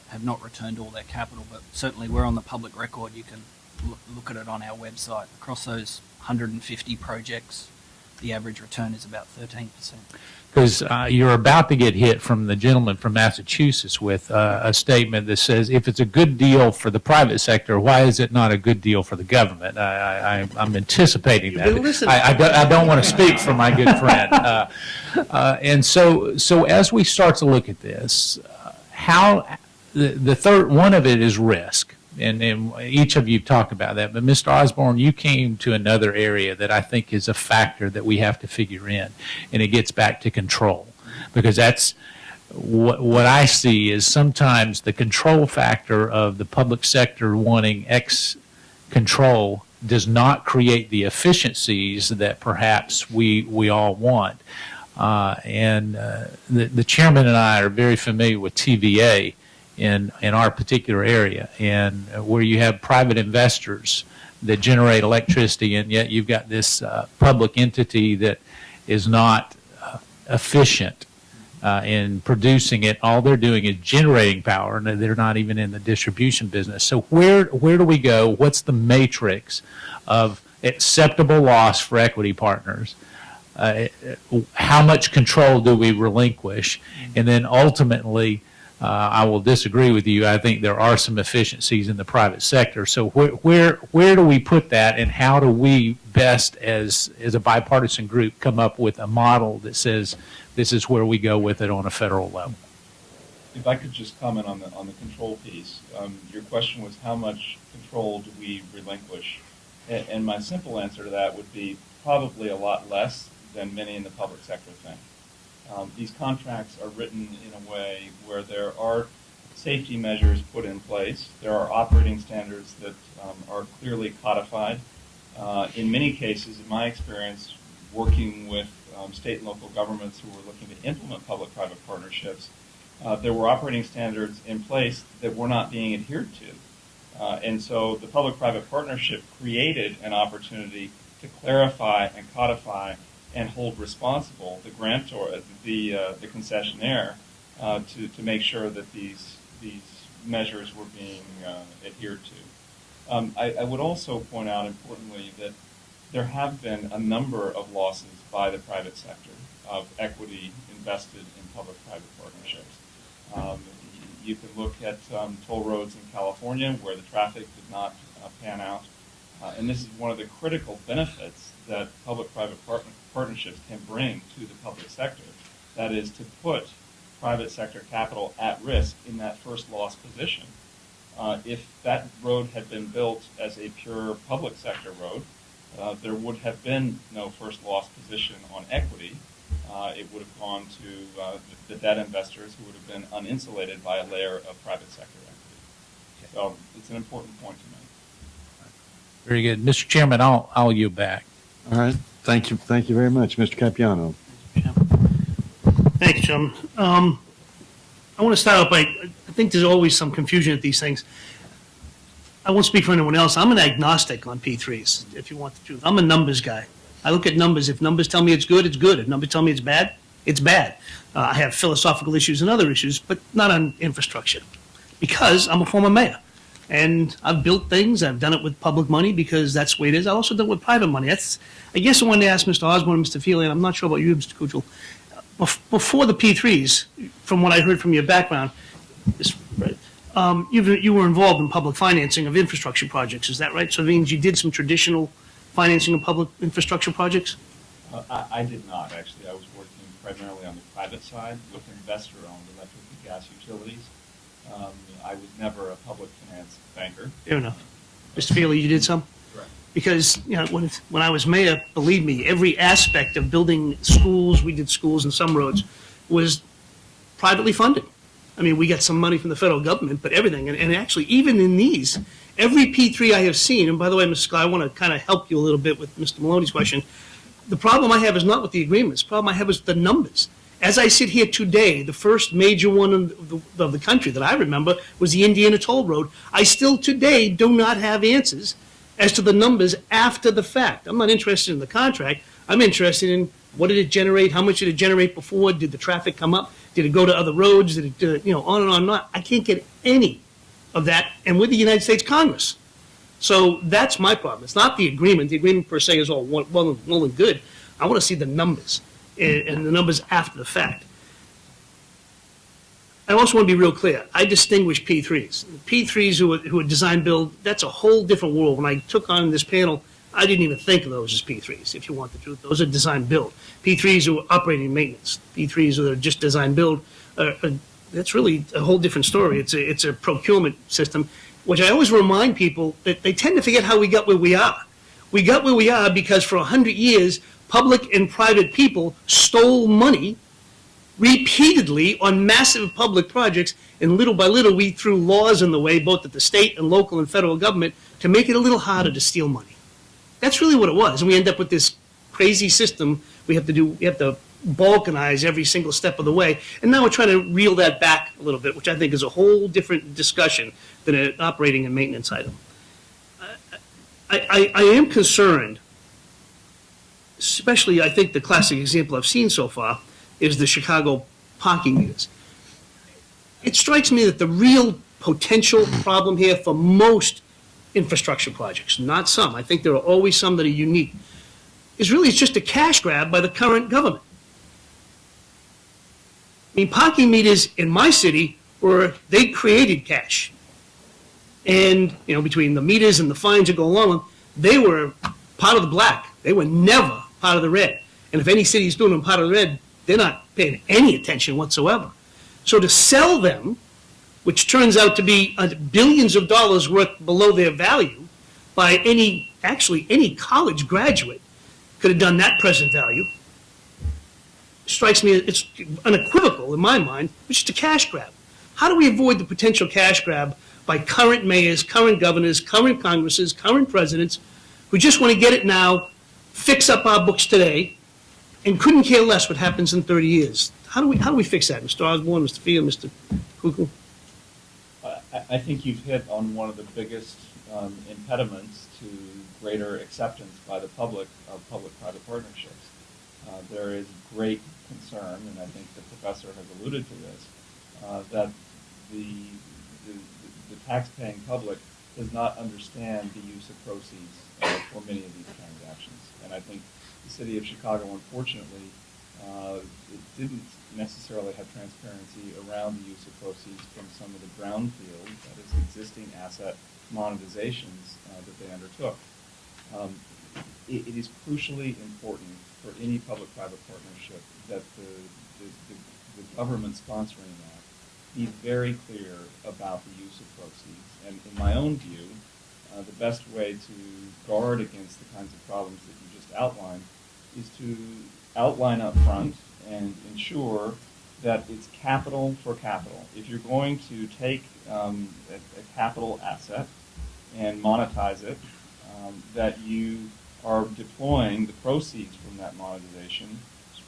have not returned all their capital, but certainly we're on the public record. You can look at it on our website. Across those 150 projects, the average return is about 13%. Because you're about to get hit from the gentleman from Massachusetts with a statement that says, if it's a good deal for the private sector, why is it not a good deal for the government? I'm anticipating that. You've been listening. I don't want to speak for my good friend. And so as we start to look at this, how the third one of it is risk. And each of you talked about that. But Mr. Osborne, you came to another area that I think is a factor that we have to figure in. And it gets back to control. Because that's what I see is sometimes the control factor of the public sector wanting X control does not create the efficiencies that perhaps we all want. The chairman and I are very familiar with TVA in our particular area, and where you have private investors that generate electricity, and yet you've got this public entity that is not efficient in producing it. All they're doing is generating power, and they're not even in the distribution business. So where do we go? What's the matrix of acceptable loss for equity partners? How much control do we relinquish? And then ultimately, I will disagree with you. I think there are some efficiencies in the private sector. So where do we put that, and how do we best, as a bipartisan group, come up with a model that says this is where we go with it on a federal level? If I could just comment on the control piece. Your question was how much control do we relinquish? And my simple answer to that would be probably a lot less than many in the public sector think. These contracts are written in a way where there are safety measures put in place. There are operating standards that are clearly codified. In many cases, in my experience, working with state and local governments who were looking to implement public-private partnerships, there were operating standards in place that were not being adhered to. And so the public-private partnership created an opportunity to clarify and codify and hold responsible the grantor, the concessionaire, to make sure that these measures were being adhered to. I would also point out, importantly, that there have been a number of losses by the private sector of equity invested in public-private partnerships. You can look at toll roads in California where the traffic did not pan out. And this is one of the critical benefits that public-private partnerships can bring to the public sector. That is to put private sector capital at risk in that first loss position. If that road had been built as a pure public sector road, there would have been no first loss position on equity. It would have gone to the debt investors who would have been uninsulated by a layer of private sector equity. So it's an important point to make. Very good. Mr. Chairman, I'll yield back. All right. Thank you very much, Mr. Capiano. Thank you, Chairman. I want to start out by, I think there's always some confusion at these things. I won't speak for anyone else. I'm an agnostic on P3s, if you want the truth. I'm a numbers guy. I look at numbers. If numbers tell me it's good, it's good. If numbers tell me it's bad, it's bad. I have philosophical issues and other issues, but not on infrastructure, because I'm a former mayor. And I've built things. I've done it with public money because that's the way it is. I also done it with private money. I guess I wanted to ask Mr. Osborne and Mr. Feely, and I'm not sure about you, Mr. Kuchel. Before the P3s, from what I heard from your background, you were involved in public financing of infrastructure projects. Is that right? So it means you did some traditional financing of public infrastructure projects? I did not, actually. I was working primarily on the private side with investor-owned electric and gas utilities. I was never a public finance banker. Fair enough. Mr. Feely, you did some? Correct. Because, when I was mayor, believe me, every aspect of building schools, we did schools and some roads, was privately funded. I mean, we got some money from the federal government, but everything, and actually, even in these, every P3 I have seen, and by the way, Mr. Scott, I want to kind of help you a little bit with Mr. Maloney's question. The problem I have is not with the agreements. The problem I have is the numbers. As I sit here today, the first major one of the country that I remember was the Indiana Toll Road. I still today do not have answers as to the numbers after the fact. I'm not interested in the contract. I'm interested in what did it generate, how much did it generate before, did the traffic come up, did it go to other roads, did it, on and on and on. I can't get any of that, and with the United States Congress. So that's my problem. It's not the agreement. The agreement per se is all well and good. I want to see the numbers, and the numbers after the fact. I also want to be real clear. I distinguish P3s. P3s who are design build, that's a whole different world. When I took on this panel, I didn't even think of those as P3s, if you want the truth. Those are design build. P3s are operating maintenance. P3s are just design build. That's really a whole different story. It's a procurement system, which I always remind people that they tend to forget how we got where we are. We got where we are because for 100 years, public and private people stole money repeatedly on massive public projects, and little by little we threw laws in the way, both at the state and local and federal government, to make it a little harder to steal money. That's really what it was, and we end up with this crazy system we have to balkanize every single step of the way, and now we're trying to reel that back a little bit, which I think is a whole different discussion than an operating and maintenance item. I am concerned, especially I think the classic example I've seen so far is the Chicago parking meters. It strikes me that the real potential problem here for most infrastructure projects, not some, I think there are always some that are unique, is really it's just a cash grab by the current government. I mean, parking meters in my city they created cash. And, between the meters and the fines that go along with them, they were part of the black. They were never part of the red. And if any city is doing them part of the red, they're not paying any attention whatsoever. So to sell them, which turns out to be billions of dollars worth below their value by any college graduate could have done that present value, strikes me, it's unequivocal in my mind, it's just a cash grab. How do we avoid the potential cash grab by current mayors, current governors, current congresses, current presidents, who just want to get it now, fix up our books today, and couldn't care less what happens in 30 years? How do we fix that, Mr. Osborne, Mr. Field, Mr. Kukul? I think you've hit on one of the biggest impediments to greater acceptance by the public of public-private partnerships. There is great concern, and I think the professor has alluded to this, that the tax-paying public does not understand the use of proceeds for many of these transactions. And I think the city of Chicago, unfortunately, it didn't necessarily have transparency around the use of proceeds from some of the brownfield, that is, existing asset monetizations that they undertook. It is crucially important for any public-private partnership that the government sponsoring that be very clear about the use of proceeds. And in my own view, the best way to guard against the kinds of problems that you just outlined is to outline up front and ensure that it's capital for capital. If you're going to take a capital asset and monetize it, that you are deploying the proceeds from that monetization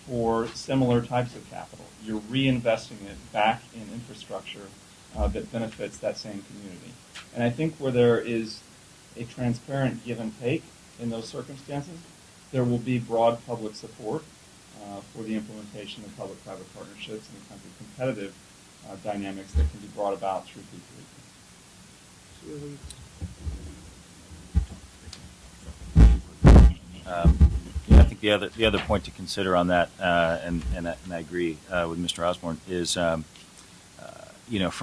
for similar types of capital. You're reinvesting it back in infrastructure that benefits that same community. And I think where there is a transparent give and take in those circumstances, there will be broad public support for the implementation of public-private partnerships and the kinds of competitive dynamics that can be brought about through P3. Yeah, I think the other point to consider on that, and I agree with Mr. Osborne, is from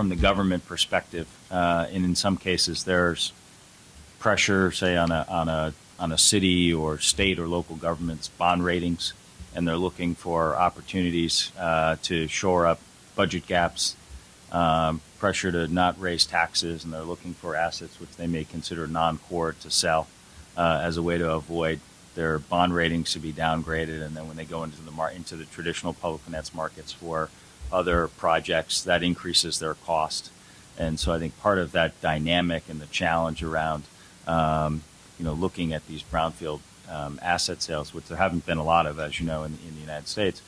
the government perspective, and in some cases there's pressure, say on a city or state or local government's bond ratings, and they're looking for opportunities to shore up budget gaps, pressure to not raise taxes, and they're looking for assets which they may consider non-core to sell as a way to avoid their bond ratings to be downgraded, and then when they go into the traditional public finance markets for other projects, that increases their cost. And so I think part of that dynamic and the challenge around looking at these brownfield asset sales, which there haven't been a lot of, as you know, in the United States,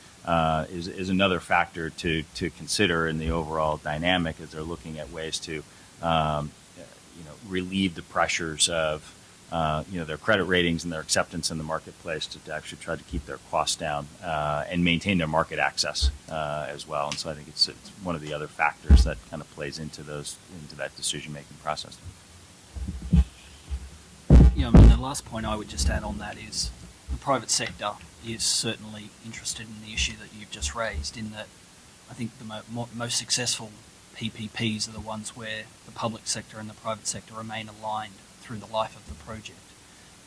is another factor to consider in the overall dynamic as they're looking at ways to relieve the pressures of their credit ratings and their acceptance in the marketplace to actually try to keep their costs down and maintain their market access as well. And so I think it's one of the other factors that kind of plays into that decision-making process. The last point I would just add on that is the private sector is certainly interested in the issue that you've just raised, in that I think the most successful PPPs are the ones where the public sector and the private sector remain aligned through the life of the project.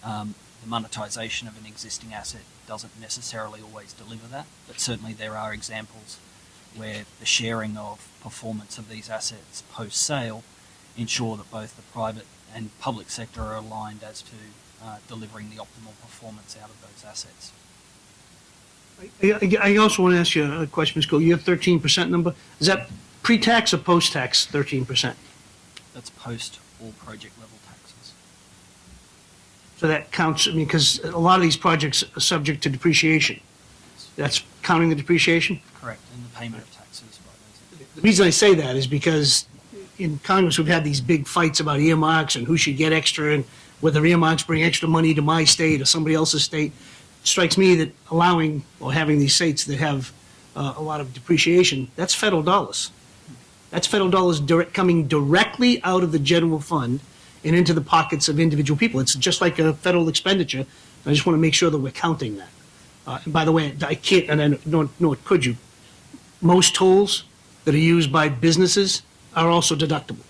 The monetization of an existing asset doesn't necessarily always deliver that, but certainly there are examples where the sharing of performance of these assets post-sale ensure that both the private and public sector are aligned as to delivering the optimal performance out of those assets. I also want to ask you a question, Ms. Gould. You have 13% number. Is that pre-tax or post-tax 13%? That's post all project level taxes. So that counts, because a lot of these projects are subject to depreciation. That's counting the depreciation? Correct, and the payment of taxes by those. The reason I say that is because in Congress we've had these big fights about earmarks and who should get extra, and whether earmarks bring extra money to my state or somebody else's state. It strikes me that allowing or having these states that have a lot of depreciation, that's federal dollars. That's federal dollars coming directly out of the general fund and into the pockets of individual people. It's just like a federal expenditure. I just want to make sure that we're counting that. And by the way, I can't, and nor could you, most tolls that are used by businesses are also deductible.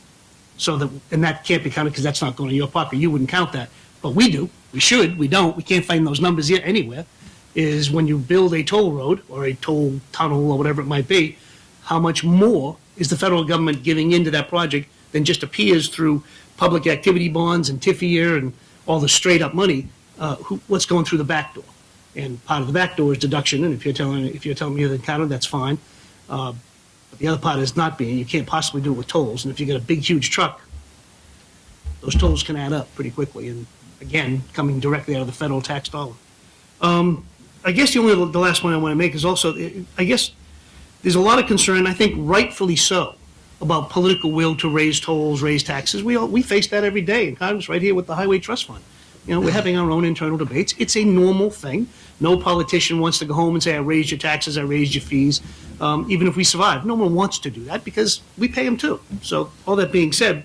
So that, and that can't be counted because that's not going to your pocket. You wouldn't count that. But we do. We should. We don't. We can't find those numbers yet anywhere. Is when you build a toll road or a toll tunnel or whatever it might be, how much more is the federal government giving into that project than just appears through public activity bonds and TIFIA and all the straight up money, what's going through the back door. And part of the back door is deduction, and if you're telling me you're counted, that's fine. But the other part is not being. You can't possibly do it with tolls. And if you get a big, huge truck, those tolls can add up pretty quickly. And again, coming directly out of the federal tax dollar. I guess the last point I want to make is also, I guess there's a lot of concern, I think rightfully so, about political will to raise tolls, raise taxes. We face that every day in Congress, right here with the Highway Trust Fund. You know, we're having our own internal debates. It's a normal thing. No politician wants to go home and say, I raised your taxes, I raised your fees, even if we survive. No one wants to do that because we pay them too. So all that being said,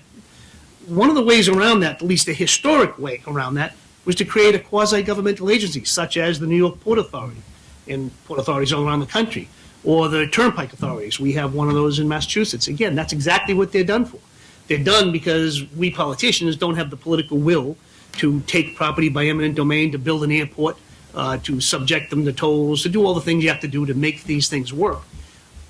one of the ways around that, at least the historic way around that, was to create a quasi-governmental agency, such as the New York Port Authority and port authorities all around the country, or the Turnpike authorities. We have one of those in Massachusetts. Again, that's exactly what they're done for. They're done because we politicians don't have the political will to take property by eminent domain, to build an airport, to subject them to tolls, to do all the things you have to do to make these things work.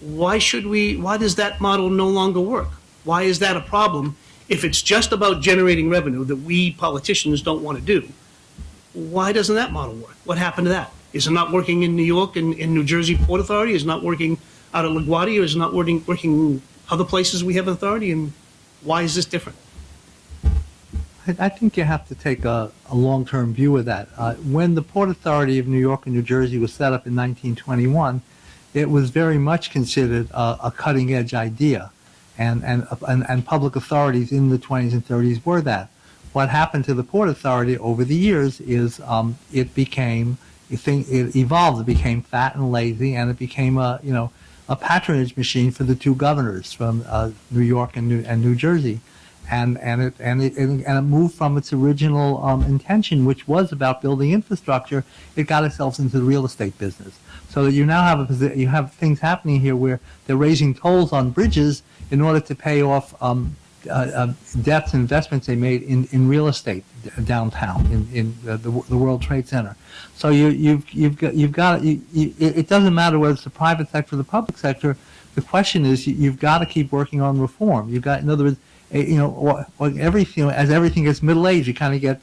Why does that model no longer work? Why is that a problem? If it's just about generating revenue that we politicians don't want to do, why doesn't that model work? What happened to that? Is it not working in New York and in New Jersey Port Authority? Is it not working out of LaGuardia? Is it not working other places we have authority? And why is this different? I think you have to take a long-term view of that. When the Port Authority of New York and New Jersey was set up in 1921, it was very much considered a cutting-edge idea, and public authorities in the 20s and 30s were that. What happened to the Port Authority over the years is it evolved. It became fat and lazy, and it became a patronage machine for the two governors from New York and New Jersey, and it moved from its original intention, which was about building infrastructure. It got itself into the real estate business, so that you now have things happening here where they're raising tolls on bridges in order to pay off debts and investments they made in real estate downtown in the World Trade Center. So it doesn't matter whether it's the private sector or the public sector. The question is you've got to keep working on reform. You've got, in other words, as everything gets middle aged, you kind of get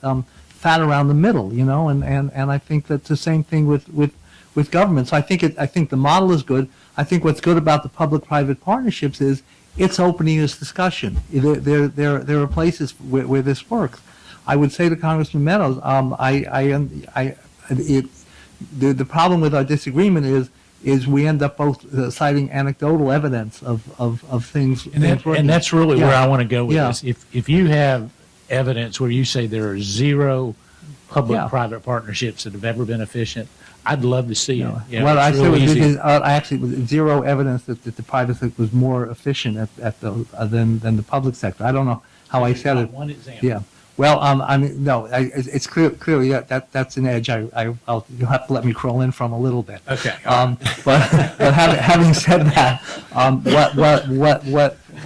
fat around the middle, and I think that's the same thing with government. So I think the model is good. I think what's good about the public-private partnerships is it's opening this discussion. There are places where this works. I would say to Congressman Meadows, the problem with our disagreement is we end up both citing anecdotal evidence of things. And that's really where I want to go with Yeah. this. If you have evidence where you say there are zero public-private partnerships that have ever been efficient, I'd love to see it. Well, I it's say real easy. I actually was zero evidence that the private sector was more efficient than the public sector. I don't know how I said it. One example. Yeah. Well, it's clearly that's an edge. You'll have to let me crawl in from a little bit. Okay. But having said that,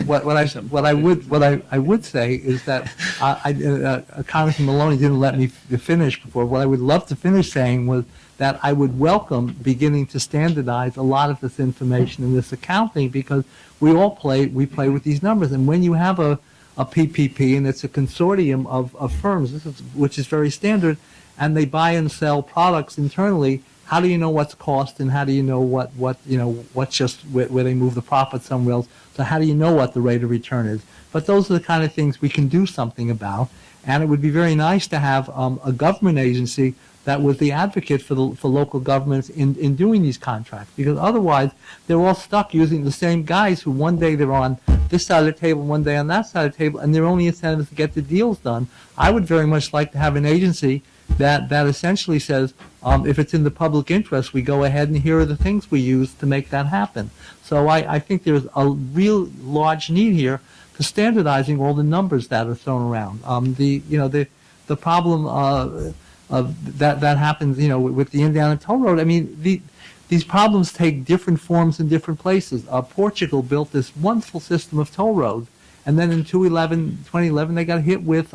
what I would say is that Congressman Maloney didn't let me finish before. What I would love to finish saying was that I would welcome beginning to standardize a lot of this information and this accounting, because we play with these numbers, and when you have a PPP and it's a consortium of firms, which is very standard, and they buy and sell products internally, how do you know what's cost and how do you know what's just where they move the profit somewhere else? So how do you know what the rate of return is? But those are the kind of things we can do something about, and it would be very nice to have a government agency that was the advocate for local governments in doing these contracts, because otherwise they're all stuck using the same guys who one day they're on this side of the table one day on that side of the table, and their only incentive is to get the deals done. I would very much like to have an agency that essentially says, if it's in the public interest, we go ahead and here are the things we use to make that happen. So I think there's a real large need here for standardizing all the numbers that are thrown around. The problem of that happens, with the Indiana Toll Road. I mean, these problems take different forms in different places. Portugal built this wonderful system of toll roads, and then in 2011, they got hit with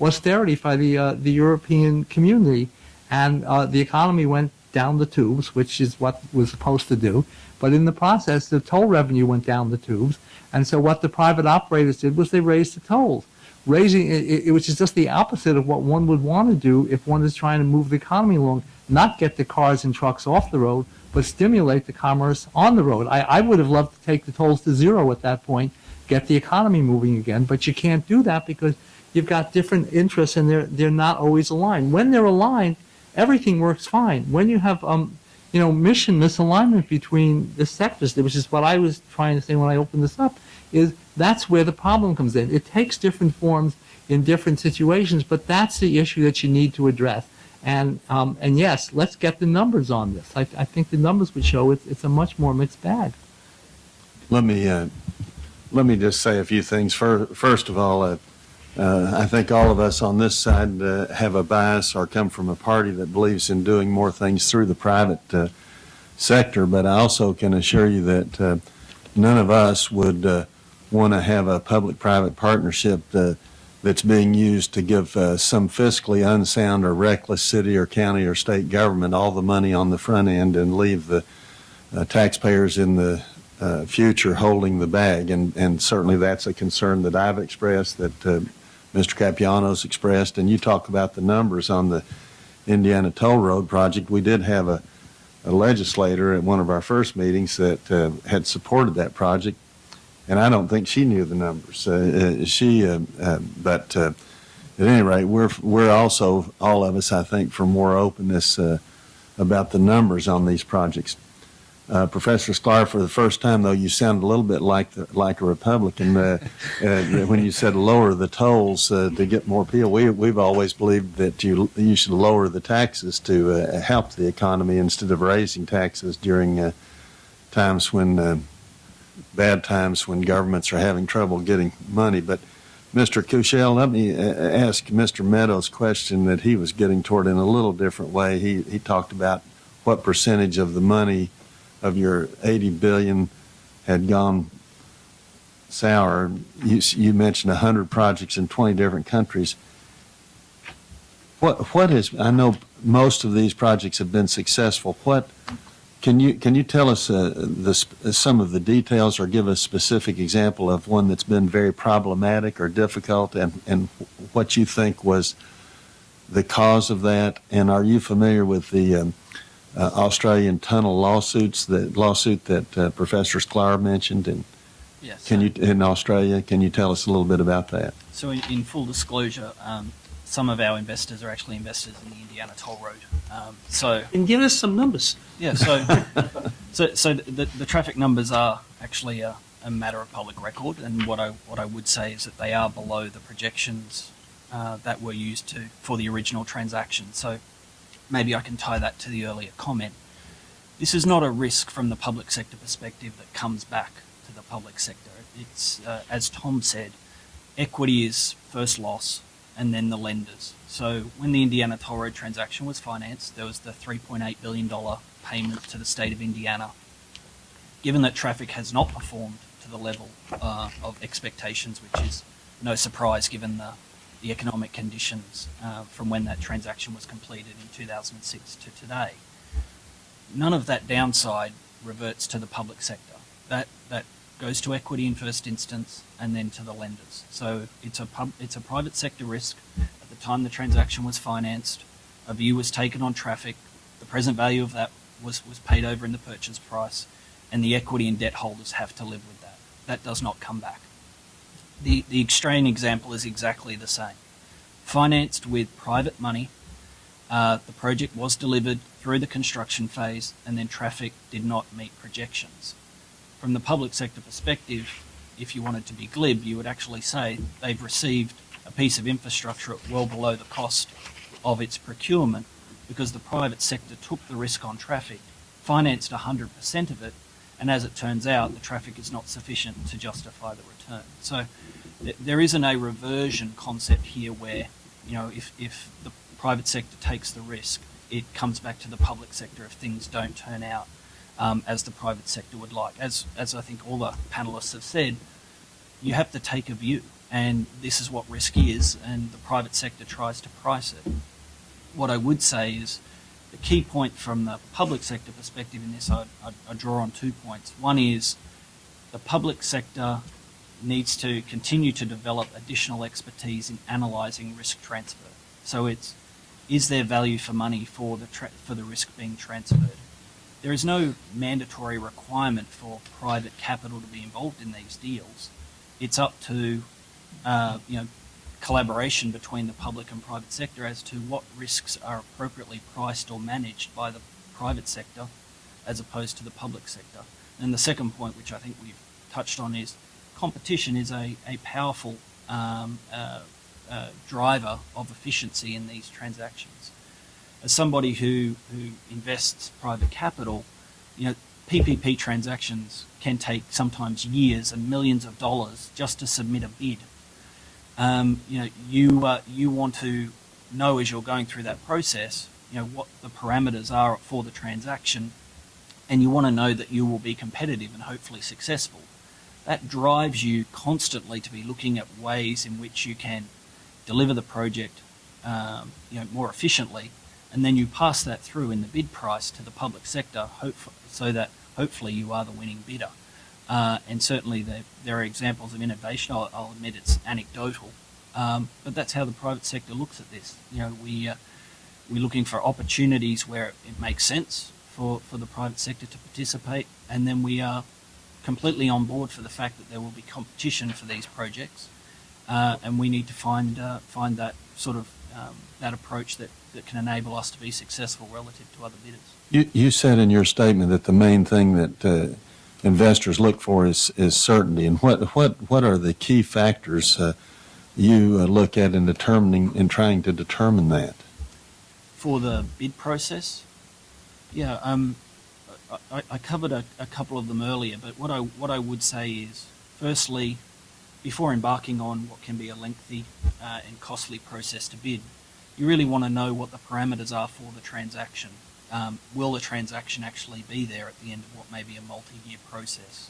austerity by the European community, and the economy went down the tubes, which is what it was supposed to do. But in the process, the toll revenue went down the tubes, and so what the private operators did was they raised the tolls. Raising it, which is just the opposite of what one would want to do if one is trying to move the economy along, not get the cars and trucks off the road, but stimulate the commerce on the road. I would have loved to take the tolls to zero at that point, get the economy moving again, but you can't do that because you've got different interests and they're not always aligned. When they're aligned, everything works fine. When you have mission misalignment between the sectors, which is what I was trying to say when I opened this up, is that's where the problem comes in. It takes different forms in different situations, but that's the issue that you need to address. And yes, let's get the numbers on this. I think the numbers would show it's a much more mixed bag. Let me just say a few things. First of all, I think all of us on this side have a bias or come from a party that believes in doing more things through the private sector, but I also can assure you that none of us would want to have a public-private partnership that's being used to give some fiscally unsound or reckless city or county or state government all the money on the front end and leave the taxpayers in the future holding the bag. And certainly that's a concern that I've expressed, that Mr. Capiano's expressed. And you talk about the numbers on the Indiana Toll Road project. We did have a legislator at one of our first meetings that had supported that project, and I don't think she knew the numbers. But at any rate, we're also, all of us, I think, for more openness about the numbers on these projects. Professor Sklar, for the first time, though, you sound a little bit like a Republican when you said lower the tolls to get more people. We've always believed that you should lower the taxes to help the economy instead of raising taxes during times when bad times when governments are having trouble getting money. But Mr. Kuchel, let me ask Mr. Meadows' question that he was getting toward in a little different way. He talked about what percentage of the money of your $80 billion had gone sour. You mentioned 100 projects in 20 different countries. What is? I know most of these projects have been successful. What can you tell us some of the details, or give a specific example of one that's been very problematic or difficult, and what you think was the cause of that? And are you familiar with the Australian tunnel lawsuit that Professor Sklar mentioned? And Yes. in Australia, can you tell us a little bit about that? So in full disclosure, some of our investors are actually investors in the Indiana Toll Road. And give us some numbers. Yeah, so the traffic numbers are actually a matter of public record, and what I would say is that they are below the projections that were used for the original transaction. So maybe I can tie that to the earlier comment. This is not a risk from the public sector perspective that comes back to the public sector. It's, as Tom said, equity is first loss and then the lenders. So when the Indiana Toll Road transaction was financed, there was the $3.8 billion payment to the state of Indiana. Given that traffic has not performed to the level of expectations, which is no surprise given the economic conditions from when that transaction was completed in 2006 to today, none of that downside reverts to the public sector. That goes to equity in first instance and then to the lenders. So it's a private sector risk. At the time the transaction was financed, a view was taken on traffic. The present value of that was paid over in the purchase price, and the equity and debt holders have to live with that. That does not come back. The Australian example is exactly the same. Financed with private money, the project was delivered through the construction phase, and then traffic did not meet projections. From the public sector perspective, if you wanted to be glib, you would actually say they've received a piece of infrastructure at well below the cost of its procurement because the private sector took the risk on traffic, financed 100% of it, and as it turns out, the traffic is not sufficient to justify the return. So there isn't a reversion concept here where, if the private sector takes the risk, it comes back to the public sector if things don't turn out as the private sector would like. As I think all the panelists have said, you have to take a view, and this is what risk is, and the private sector tries to price it. What I would say is the key point from the public sector perspective in this, I draw on 2 points. One is the public sector needs to continue to develop additional expertise in analysing risk transfer. So is there value for money for the risk being transferred? There is no mandatory requirement for private capital to be involved in these deals. It's up to collaboration between the public and private sector as to what risks are appropriately priced or managed by the private sector as opposed to the public sector. And the second point, which I think we've touched on, is competition is a powerful driver of efficiency in these transactions. As somebody who invests private capital, PPP transactions can take sometimes years and millions of dollars just to submit a bid. You want to know as you're going through that process, what the parameters are for the transaction, and you want to know that you will be competitive and hopefully successful. That drives you constantly to be looking at ways in which you can deliver the project, more efficiently, and then you pass that through in the bid price to the public sector, so that hopefully you are the winning bidder. And certainly there are examples of innovation. I'll admit it's anecdotal, but that's how the private sector looks at this. We're looking for opportunities where it makes sense for the private sector to participate, and then we are completely on board for the fact that there will be competition for these projects, and we need to find that sort of that approach that can enable us to be successful relative to other bidders. You said in your statement that the main thing that investors look for is certainty. And what are the key factors you look at in trying to determine that? For the bid process, I covered a couple of them earlier, but what I would say is, firstly, before embarking on what can be a lengthy and costly process to bid, you really want to know what the parameters are for the transaction. Will the transaction actually be there at the end of what may be a multi-year process?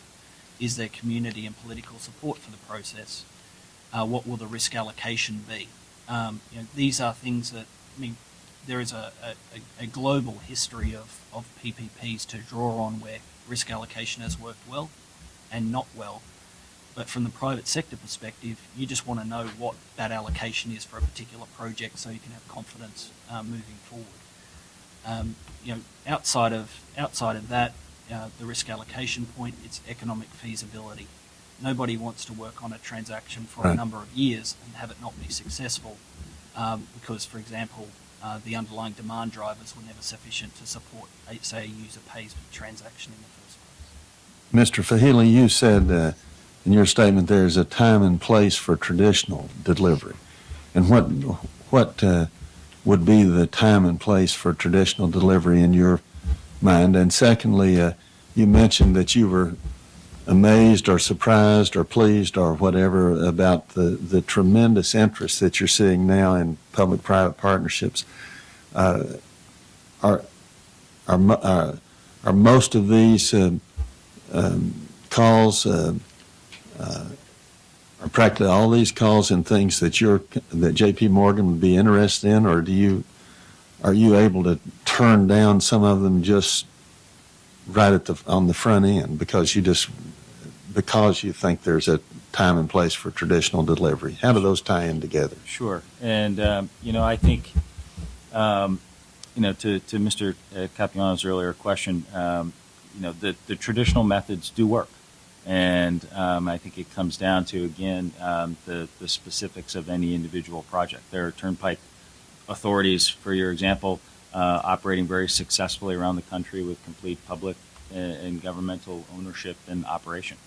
Is there community and political support for the process? What will the risk allocation be? These are things that, there is a global history of PPPs to draw on where risk allocation has worked well and not well. But from the private sector perspective, you just want to know what that allocation is for a particular project so you can have confidence moving forward. Outside of that, the risk allocation point, it's economic feasibility. Nobody wants to work on a transaction for a number of years and have it not be successful because, for example, the underlying demand drivers were never sufficient to support, say, a user pays transaction in the first place. Mr. Fahily, you said in your statement there is a time and place for traditional delivery. And what would be the time and place for traditional delivery in your mind? And secondly, you mentioned that you were amazed or surprised or pleased or whatever about the tremendous interest that you're seeing now in public-private partnerships. Are most of these calls, are practically all these calls in things that J.P. Morgan would be interested in, or are you able to turn down some of them just right on the front end because you think there's a time and place for traditional delivery? How do those tie in together? Sure. And, I think, to Mr. Capuano's earlier question, the traditional methods do work. And I think it comes down to, again, the specifics of any individual project. There are turnpike authorities, for your example, operating very successfully around the country with complete public and governmental ownership and operation.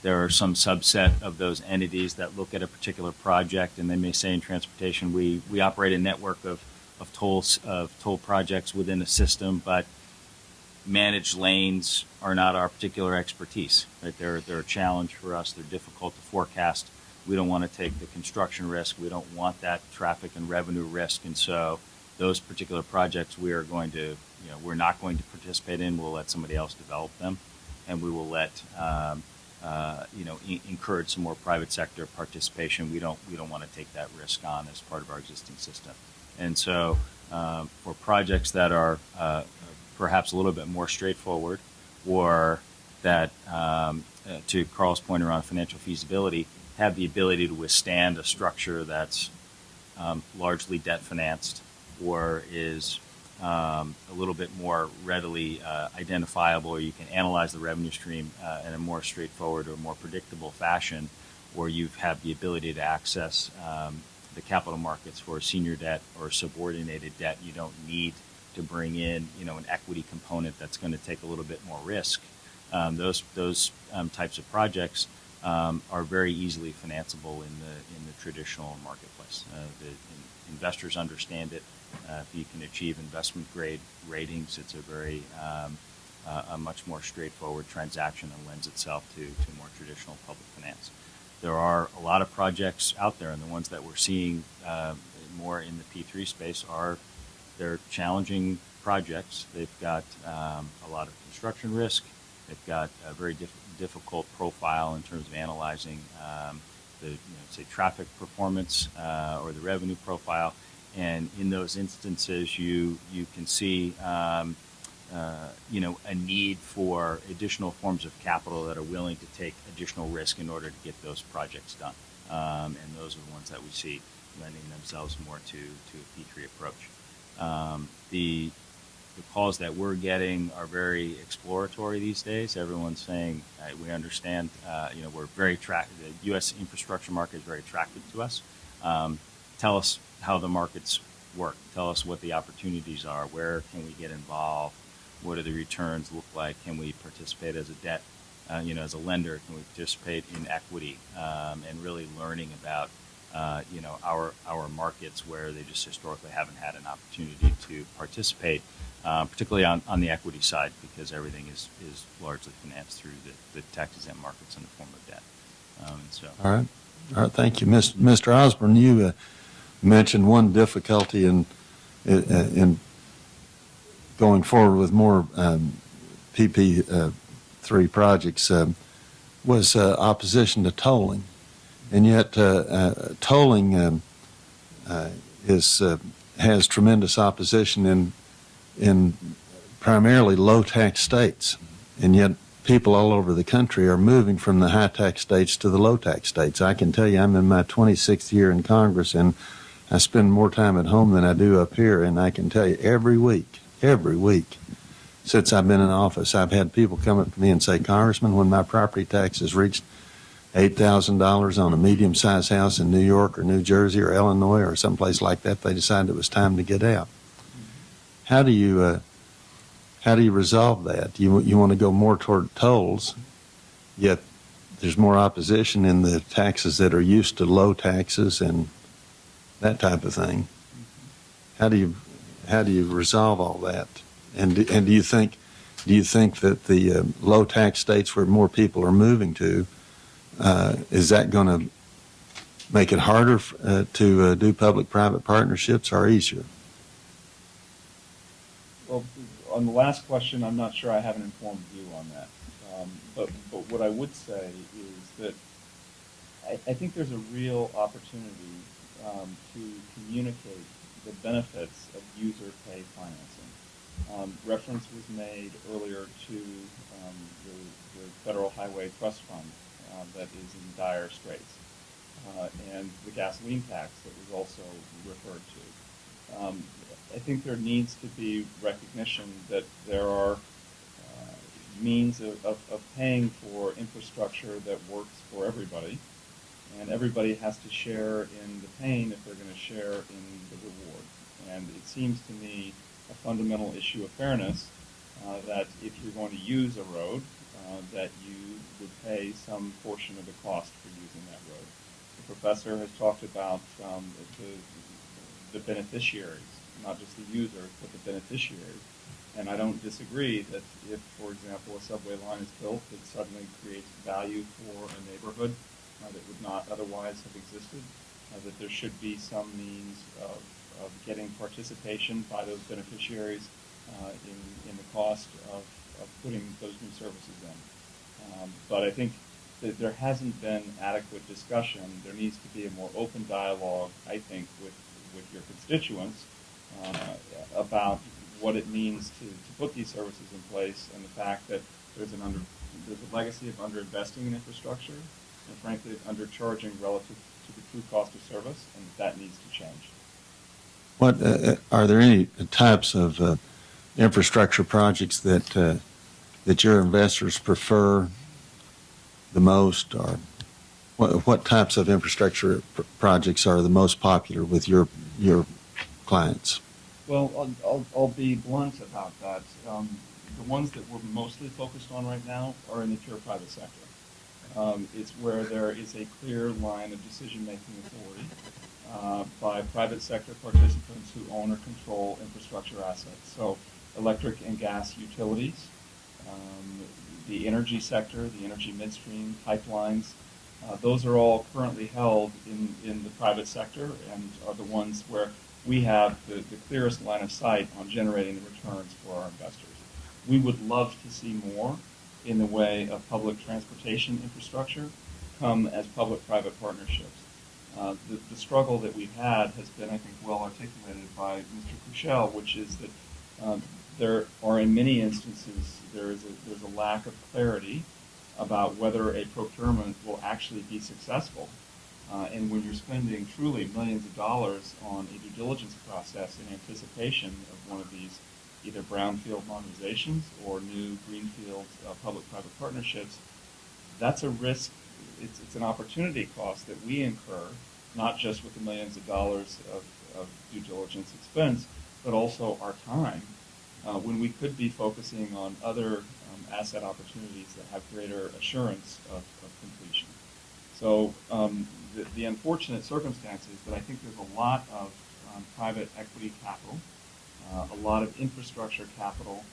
there are some subset of those entities that look at a particular project, and they may say in transportation, we operate a network of toll projects within a system, but managed lanes are not our particular expertise. Right? They're a challenge for us. They're difficult to forecast. We don't want to take the construction risk. We don't want that traffic and revenue risk, and so those particular projects we are going to, we're not going to participate in. We'll let somebody else develop them, and we will let encourage some more private sector participation. We don't want to take that risk on as part of our existing system. And so for projects that are perhaps a little bit more straightforward, or that, to Carl's point around financial feasibility, have the ability to withstand a structure that's largely debt financed, or is a little bit more readily identifiable, or you can analyze the revenue stream in a more straightforward or more predictable fashion, or you have the ability to access the capital markets for senior debt or subordinated debt. You don't need to bring in, an equity component that's going to take a little bit more risk. Those types of projects are very easily financeable in the traditional marketplace. The investors understand it. If you can achieve investment grade ratings, it's a much more straightforward transaction and lends itself to more traditional public finance. There are a lot of projects out there, and the ones that we're seeing more in the P3 space they're challenging projects. They've got a lot of construction risk. They've got a very difficult profile in terms of analyzing say traffic performance or the revenue profile. And in those instances, you can see a need for additional forms of capital that are willing to take additional risk in order to get those projects done. And those are the ones that we see lending themselves more to a P3 approach. The calls that we're getting are very exploratory these days. Everyone's saying, we understand, we're very attracted. The U.S. infrastructure market is very attractive to us. Tell us how the markets work. Tell us what the opportunities are. Where can we get involved? What do the returns look like? Can we participate as a debt, as a lender? Can we participate in equity? And really learning about our markets where they just historically haven't had an opportunity to participate, particularly on the equity side, because everything is largely financed through the tax-exempt markets in the form of debt. All right, thank you. Mr. Osborne, you mentioned one difficulty in going forward with more PP3 projects was opposition to tolling. And yet, tolling has tremendous opposition in primarily low-tax states, and yet people all over the country are moving from the high-tax states to the low-tax states. I can tell you, I'm in my 26th year in Congress, and I spend more time at home than I do up here, and I can tell you every week, since I've been in office, I've had people come up to me and say, Congressman, when my property taxes reached $8,000 on a medium-sized house in New York or New Jersey or Illinois or someplace like that, they decided it was time to get out. How do you resolve that? You want to go more toward tolls, yet there's more opposition in the taxes that are used to low taxes and that type of thing. How do you resolve all that? And do you think that the low tax states where more people are moving to, is that going to make it harder to do public-private partnerships or easier? Well, on the last question, I'm not sure I have an informed view on that. But what I would say is that I think there's a real opportunity to communicate the benefits of user pay financing. Reference was made earlier to the Federal Highway Trust Fund that is in dire straits, and the gasoline tax that was also referred to. I think there needs to be recognition that there are means of paying for infrastructure that works for everybody, and everybody has to share in the pain if they're going to share in the reward. And it seems to me a fundamental issue of fairness that if you're going to use a road, that you would pay some portion of the cost for using that road. The professor has talked about the beneficiaries, not just the users, but the beneficiaries. And I don't disagree that if, for example, a subway line is built that suddenly creates value for a neighborhood that would not otherwise have existed, that there should be some means of getting participation by those beneficiaries in the cost of putting those new services in. But I think that there hasn't been adequate discussion. There needs to be a more open dialogue, I think, with your constituents about what it means to put these services in place, and the fact that there's a legacy of underinvesting in infrastructure, and frankly, undercharging relative to the true cost of service, and that needs to change. What are there any types of infrastructure projects that your investors prefer the most, or what types of infrastructure projects are the most popular with your clients? Well, I'll be blunt about that. The ones that we're mostly focused on right now are in the pure private sector. It's where there is a clear line of decision-making authority by private sector participants who own or control infrastructure assets. So electric and gas utilities, the energy sector, the energy midstream, pipelines, those are all currently held in the private sector and are the ones where we have the clearest line of sight on generating the returns for our investors. We would love to see more in the way of public transportation infrastructure come as public-private partnerships. The struggle that we've had has been, I think, well articulated by Mr. Kuchel, which is that there are, in many instances, there's a lack of clarity about whether a procurement will actually be successful. And when you're spending truly millions of dollars on a due diligence process in anticipation of one of these either brownfield modernizations or new greenfield public-private partnerships, that's a risk. It's an opportunity cost that we incur, not just with the millions of dollars of due diligence expense, but also our time, when we could be focusing on other asset opportunities that have greater assurance of completion. So the unfortunate circumstance is that I think there's a lot of private equity capital, a lot of infrastructure capital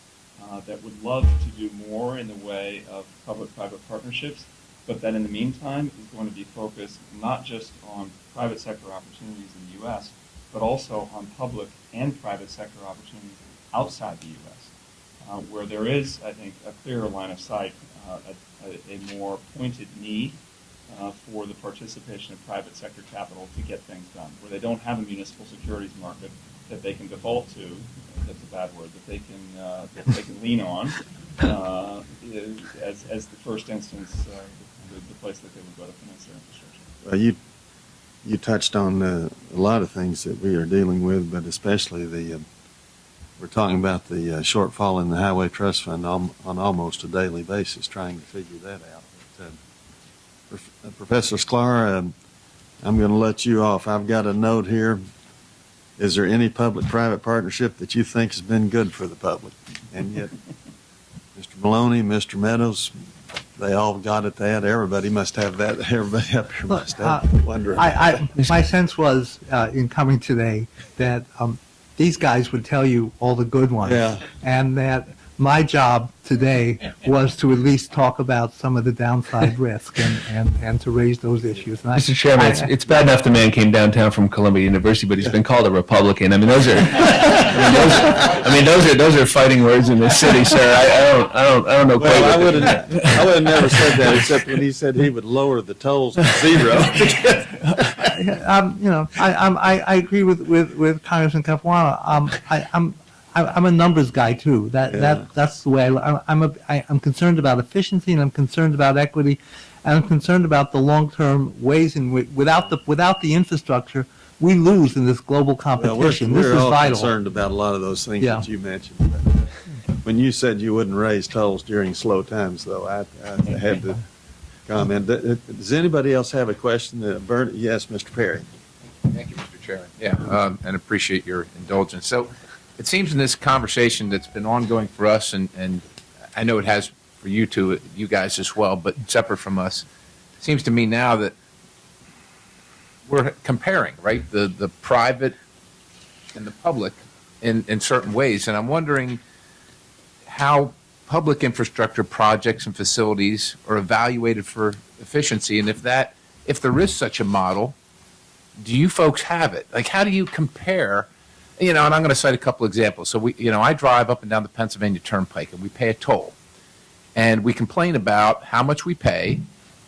that would love to do more in the way of public-private partnerships, but that in the meantime is going to be focused not just on private sector opportunities in the U.S., but also on public and private sector opportunities outside the U.S., where there is, I think, a clearer line of sight, a more pointed need for the participation of private sector capital to get things done, where they don't have a municipal securities market that they can default to, that's a bad word, that they can lean on as the first instance, the place that they would go to finance their infrastructure. Well, you touched on a lot of things that we are dealing with, but especially we're talking about the shortfall in the Highway Trust Fund on almost a daily basis, trying to figure that out. But, Professor Sklar, I'm going to let you off. I've got a note here. Is there any public-private partnership that you think has been good for the public? And yet, Mr. Maloney, Mr. Meadows, they all got at that. Everybody must have that. Everybody up here must have wondering. My sense was, in coming today, that these guys would tell you all the good ones. Yeah. And that my job today was to at least talk about some of the downside risk and to raise those issues. And Mr. Chairman, it's bad enough the man came downtown from Columbia University, but he's been called a Republican. I mean, those are fighting words in this city, sir. I don't know. Well, I would have never said that, except when he said he would lower the tolls to zero. I agree with Congressman Capuano. I'm a numbers guy too. That's the way I'm concerned about efficiency, and I'm concerned about equity, and I'm concerned about the long-term ways in which without the infrastructure we lose in this global competition. We're this is all vital. concerned about a lot of those things Yeah. that you mentioned. When you said you wouldn't raise tolls during slow times, though, I had to comment. Does anybody else have a question? Yes, Mr. Perry. Thank you, Mr. Chairman. Yeah, and appreciate your indulgence. So it seems in this conversation that's been ongoing for us, and I know it has for you two, you guys as well, but separate from us, it seems to me now that we're comparing, right, the private and the public in certain ways. And I'm wondering how public infrastructure projects and facilities are evaluated for efficiency, and if there is such a model, do you folks have it? Like, how do you compare? And I'm going to cite a couple examples. So I drive up and down the Pennsylvania Turnpike, and we pay a toll, and we complain about how much we pay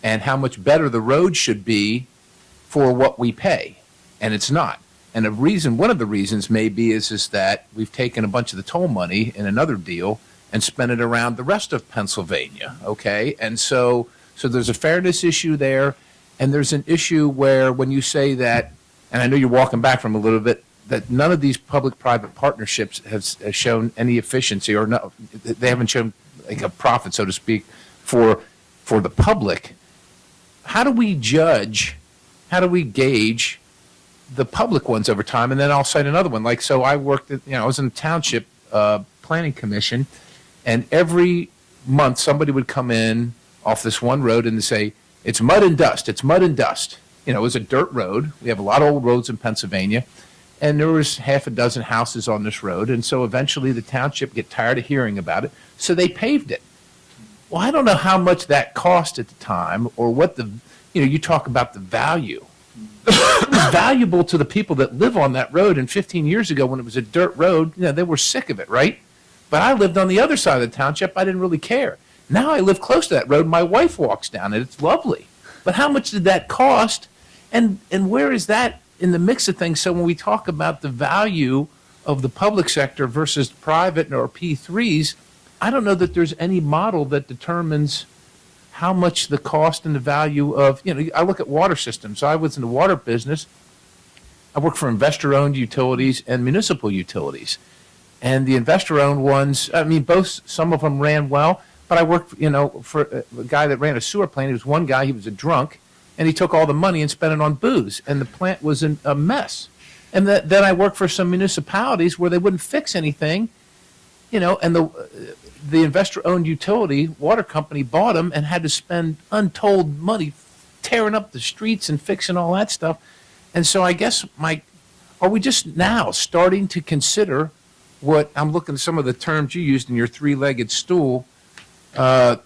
and how much better the road should be for what we pay, and it's not. And one of the reasons maybe is that we've taken a bunch of the toll money in another deal and spent it around the rest of Pennsylvania. Okay, and so there's a fairness issue there. And there's an issue where when you say that, and I know you're walking back from a little bit, that none of these public-private partnerships have shown any efficiency, or no, they haven't shown like a profit, so to speak, for the public. How do we gauge the public ones over time? And then I'll cite another one. Like, so I worked at, I was in the township planning commission, and every month somebody would come in off this one road and say, it's mud and dust. It's mud and dust. It was a dirt road. We have a lot of old roads in Pennsylvania, and there was half a dozen houses on this road. And so eventually the township get tired of hearing about it, so they paved it. Well, I don't know how much that cost at the time, or what you talk about the value. It was valuable to the people that live on that road. And 15 years ago, when it was a dirt road, they were sick of it, right? But I lived on the other side of the township. I didn't really care. Now I live close to that road. My wife walks down it. It's lovely. But how much did that cost? And where is that in the mix of things? So when we talk about the value of the public sector versus private or P3s, I don't know that there's any model that determines how much the cost and the value of, I look at water systems. I was in the water business. I work for investor-owned utilities and municipal utilities. And the investor-owned ones, some of them ran well. But I worked, for a guy that ran a sewer plant. He was one guy, he was a drunk, and he took all the money and spent it on booze, and the plant was in a mess. And then I worked for some municipalities where they wouldn't fix anything, and the investor-owned utility water company bought them and had to spend untold money tearing up the streets and fixing all that stuff. And so I guess, are we just now starting to consider what I'm looking at some of the terms you used in your three-legged stool? The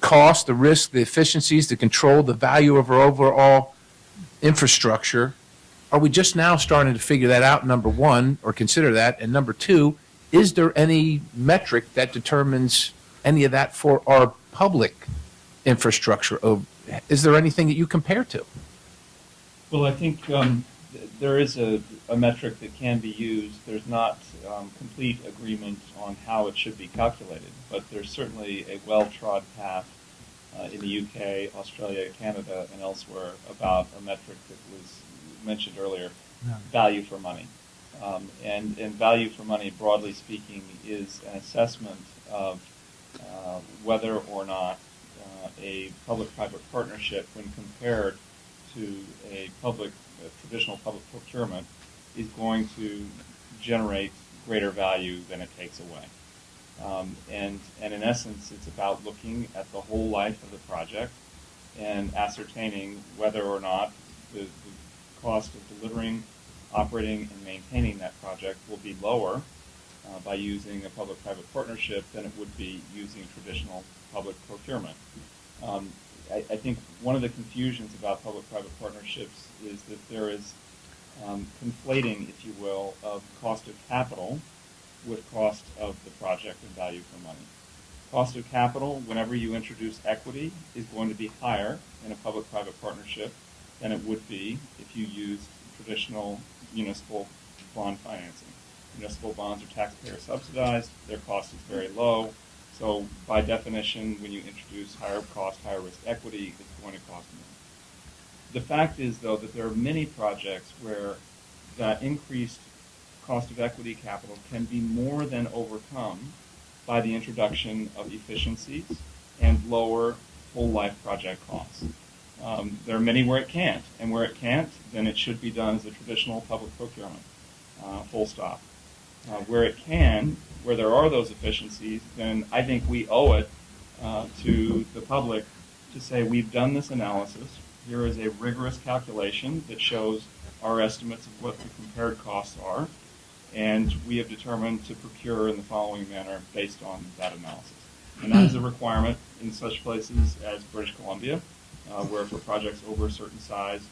cost, the risk, the efficiencies, the control, the value of our overall infrastructure. Are we just now starting to figure that out, number one, or consider that? And number two, is there any metric that determines any of that for our public infrastructure? Is there anything that you compare to? Well, I think there is a metric that can be used. There's not complete agreement on how it should be calculated, but there's certainly a well-trod path in the UK, Australia, Canada, and elsewhere about a metric that was mentioned earlier, value for money. And value for money, broadly speaking, is an assessment of whether or not a public-private partnership, when compared to a traditional public procurement, is going to generate greater value than it takes away. And in essence, it's about looking at the whole life of the project and ascertaining whether or not the cost of delivering, operating, and maintaining that project will be lower by using a public-private partnership than it would be using traditional public procurement. I think one of the confusions about public-private partnerships is that there is conflating, if you will, of cost of capital with cost of the project and value for money. Cost of capital, whenever you introduce equity, is going to be higher in a public-private partnership than it would be if you used traditional municipal bond financing. Municipal bonds are taxpayer subsidized, their cost is very low, so by definition, when you introduce higher cost, higher risk equity, it's going to cost more. The fact is, though, that there are many projects where that increased cost of equity capital can be more than overcome by the introduction of efficiencies and lower whole life project costs. There are many where it can't, and where it can't, then it should be done as a traditional public procurement. full stop. Where it can, where there are those efficiencies, then I think we owe it to the public to say we've done this analysis. Here is a rigorous calculation that shows our estimates of what the compared costs are, and we have determined to procure in the following manner based on that analysis. And that is a requirement in such places as British Columbia, where for projects over a certain size,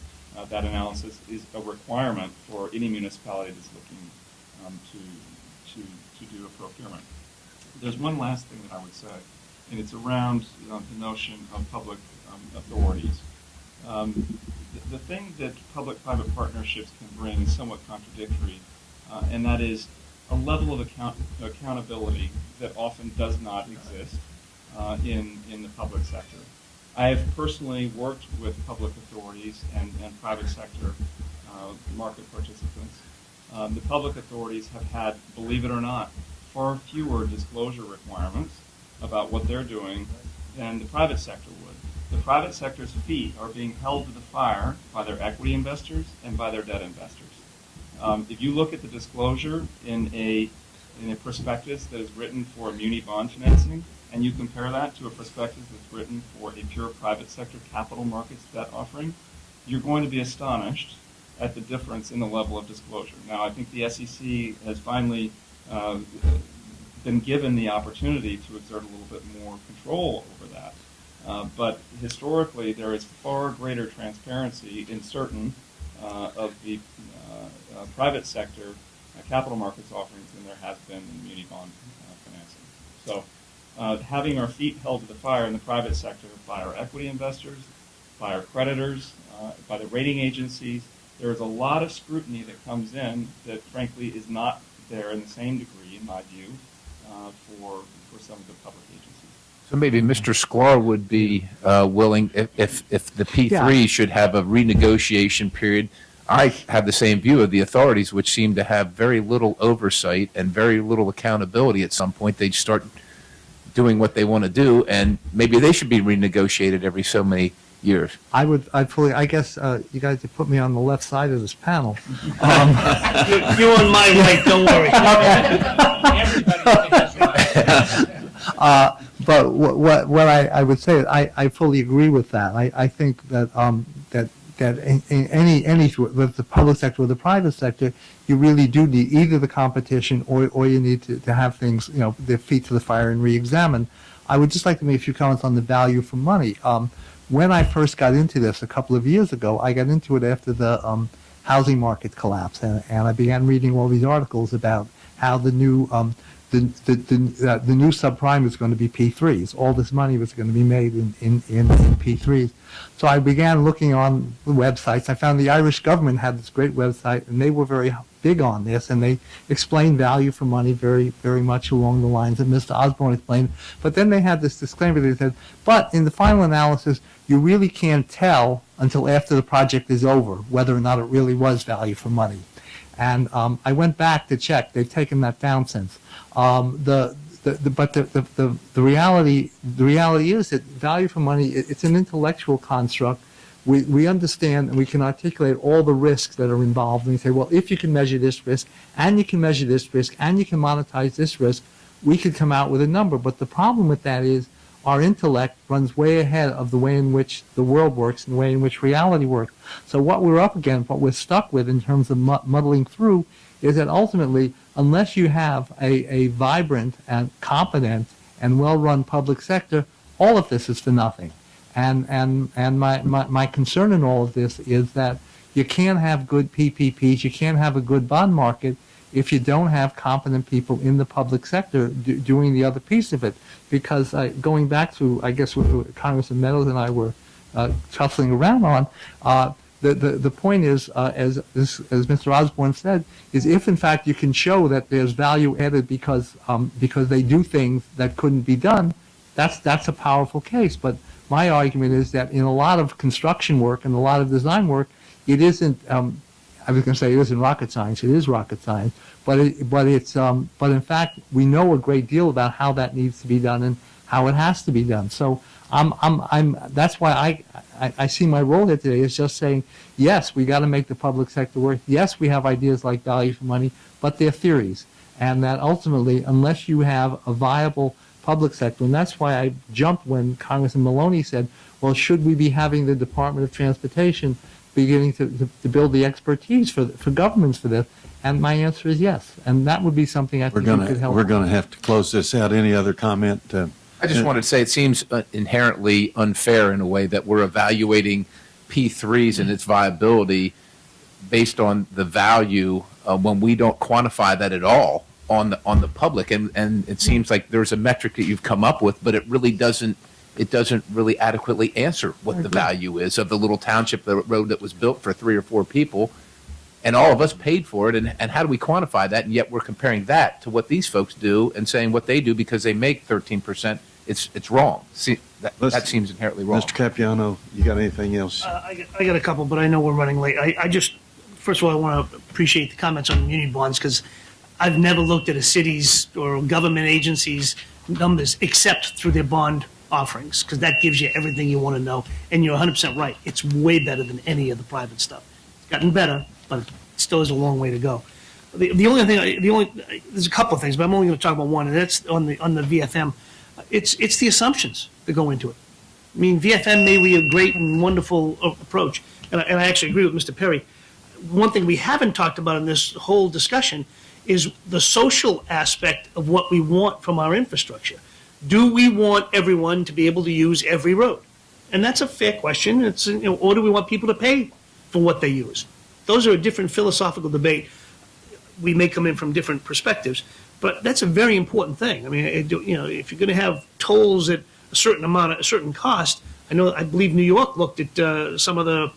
that analysis is a requirement for any municipality that's looking to do a procurement. There's one last thing that I would say, and it's around the notion of public authorities. The thing that public-private partnerships can bring is somewhat contradictory, and that is a level of accountability that often does not exist in the public sector. I have personally worked with public authorities and private sector market participants. The public authorities have had, believe it or not, far fewer disclosure requirements about what they're doing than the private sector would. The private sector's feet are being held to the fire by their equity investors and by their debt investors. If you look at the disclosure in a prospectus that is written for muni bond financing, and you compare that to a prospectus that's written for a pure private sector capital markets debt offering, you're going to be astonished at the difference in the level of disclosure. Now, I think the SEC has finally been given the opportunity to exert a little bit more control over that. But historically, there is far greater transparency in certain of the private sector capital markets offerings than there has been in muni bond financing. So having our feet held to the fire in the private sector by our equity investors, by our creditors, by the rating agencies, there is a lot of scrutiny that comes in that frankly is not there in the same degree, in my view, for some of the public agencies. So maybe Mr. Sklar would be willing, if the P3 should have a renegotiation period. I have the same view of the authorities, which seem to have very little oversight and very little accountability. At some point, they start doing what they want to do, and maybe they should be renegotiated every so many years. I guess you guys have put me on the left side of this panel. You're on my right, don't worry. But what I would say is I fully agree with that. I think that that in any with the public sector or the private sector, you really do need either the competition or you need to have things, their feet to the fire and re-examine. I would just like to make a few comments on the value for money. When I first got into this a couple of years ago, I got into it after the housing market collapse, and I began reading all these articles about how the new the new subprime was going to be P3s. All this money was going to be made in P3s. So I began looking on the websites. I found the Irish government had this great website, and they were very big on this, and they explained value for money very, very much along the lines that Mr. Osborne explained. But then they had this disclaimer that said, but in the final analysis, you really can't tell until after the project is over whether or not it really was value for money. And I went back to check. They've taken that down since. The reality is that value for money, it's an intellectual construct. We understand and we can articulate all the risks that are involved, and we say, well, if you can measure this risk, and you can measure this risk, and you can monetize this risk, we could come out with a number. But the problem with that is our intellect runs way ahead of the way in which the world works and the way in which reality works. So what we're up against, what we're stuck with in terms of muddling through, is that ultimately, unless you have a vibrant and competent and well-run public sector, all of this is for nothing. And my concern in all of this is that you can't have good PPPs, you can't have a good bond market if you don't have competent people in the public sector doing the other piece of it. Because going back to, I guess, what Congressman Meadows and I were tussling around on, the point is, as Mr. Osborne said, is if in fact you can show that there's value added because they do things that couldn't be done, that's a powerful case. But my argument is that in a lot of construction work and a lot of design work, it isn't. I was going to say it isn't rocket science. It is rocket science, but in fact we know a great deal about how that needs to be done and how it has to be done. So That's why I see my role here today is just saying, yes, we got to make the public sector work. Yes, we have ideas like value for money, but they're theories. And that ultimately, unless you have a viable public sector, and that's why I jumped when Congressman Maloney said, well, should we be having the Department of Transportation beginning to build the expertise for governments for this? And my answer is yes. And that would be something I think you could help. We're going to have to close this out. Any other comment? I just wanted to say it seems inherently unfair in a way that we're evaluating P3s and its viability based on the value when we don't quantify that at all on the public. And it seems like there's a metric that you've come up with, but it really doesn't really adequately answer what the value is of the little township road that was built for 3 or 4 people. And all of us paid for it, and how do we quantify that? And yet we're comparing that to what these folks do and saying what they do because they make 13%. It's wrong. See, that seems inherently wrong. Mr. Capiano, you got anything else? I got a couple, but I know we're running late. I just, first of all, I want to appreciate the comments on muni bonds because I've never looked at a city's or government agency's numbers except through their bond offerings because that gives you everything you want to know. And you're 100% right. It's way better than any of the private stuff. It's gotten better, but it still has a long way to go. The only thing, there's a couple of things, but I'm only going to talk about one, and that's on the VFM. It's the assumptions that go into it. I mean, VFM may be a great and wonderful approach, and I actually agree with Mr. Perry. One thing we haven't talked about in this whole discussion is the social aspect of what we want from our infrastructure. Do we want everyone to be able to use every road? And that's a fair question. It's, or do we want people to pay for what they use? Those are a different philosophical debate. We may come in from different perspectives, but that's a very important thing. I mean, if you're going to have tolls at a certain amount, a certain cost, I believe New York looked at some of the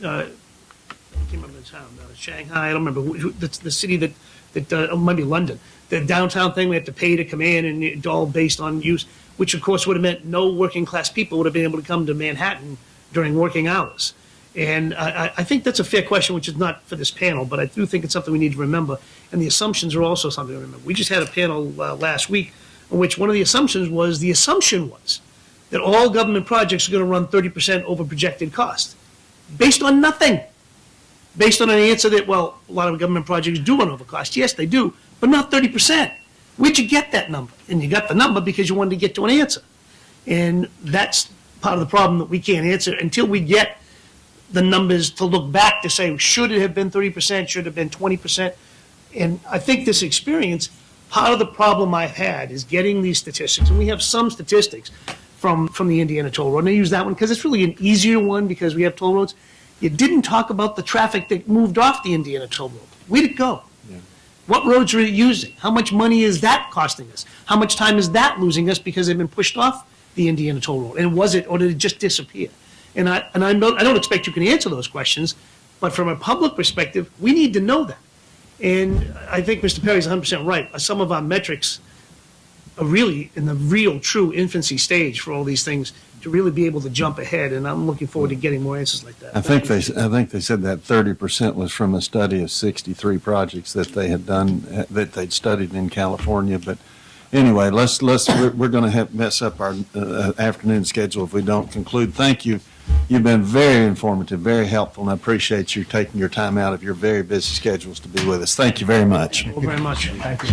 I can't remember the town, Shanghai. I don't remember the city that it might be London. The downtown thing we have to pay to come in, and it's all based on use, which of course would have meant no working class people would have been able to come to Manhattan during working hours. And I think that's a fair question, which is not for this panel, but I do think it's something we need to remember. And the assumptions are also something to remember. We just had a panel last week in which one of the assumption was that all government projects are going to run 30% over projected cost, based on nothing. Based on an answer that, well, a lot of government projects do run over cost. Yes, they do, but not 30%. Where'd you get that number? And you got the number because you wanted to get to an answer. And that's part of the problem that we can't answer until we get the numbers to look back to say, should it have been 30%, should it have been 20%? And I think this experience, part of the problem I've had is getting these statistics, and we have some statistics from the Indiana Toll Road. And I use that one because it's really an easier one because we have toll roads. You didn't talk about the traffic that moved off the Indiana Toll Road. Where'd it go? Yeah. What roads are it using? How much money is that costing us? How much time is that losing us because they've been pushed off the Indiana Toll Road? And was it, or did it just disappear? And I don't expect you can answer those questions, but from a public perspective, we need to know that. And I think Mr. Perry's 100% right. Some of our metrics are really in the real, true infancy stage for all these things to really be able to jump ahead. And I'm looking forward to getting more answers like that. I think they said that 30% was from a study of 63 projects that they had done, that they'd studied in California. But anyway, we're going to mess up our afternoon schedule if we don't conclude. Thank you. You've been very informative, very helpful, and I appreciate you taking your time out of your very busy schedules to be with us. Thank you very much. Thank you very much. Thank you.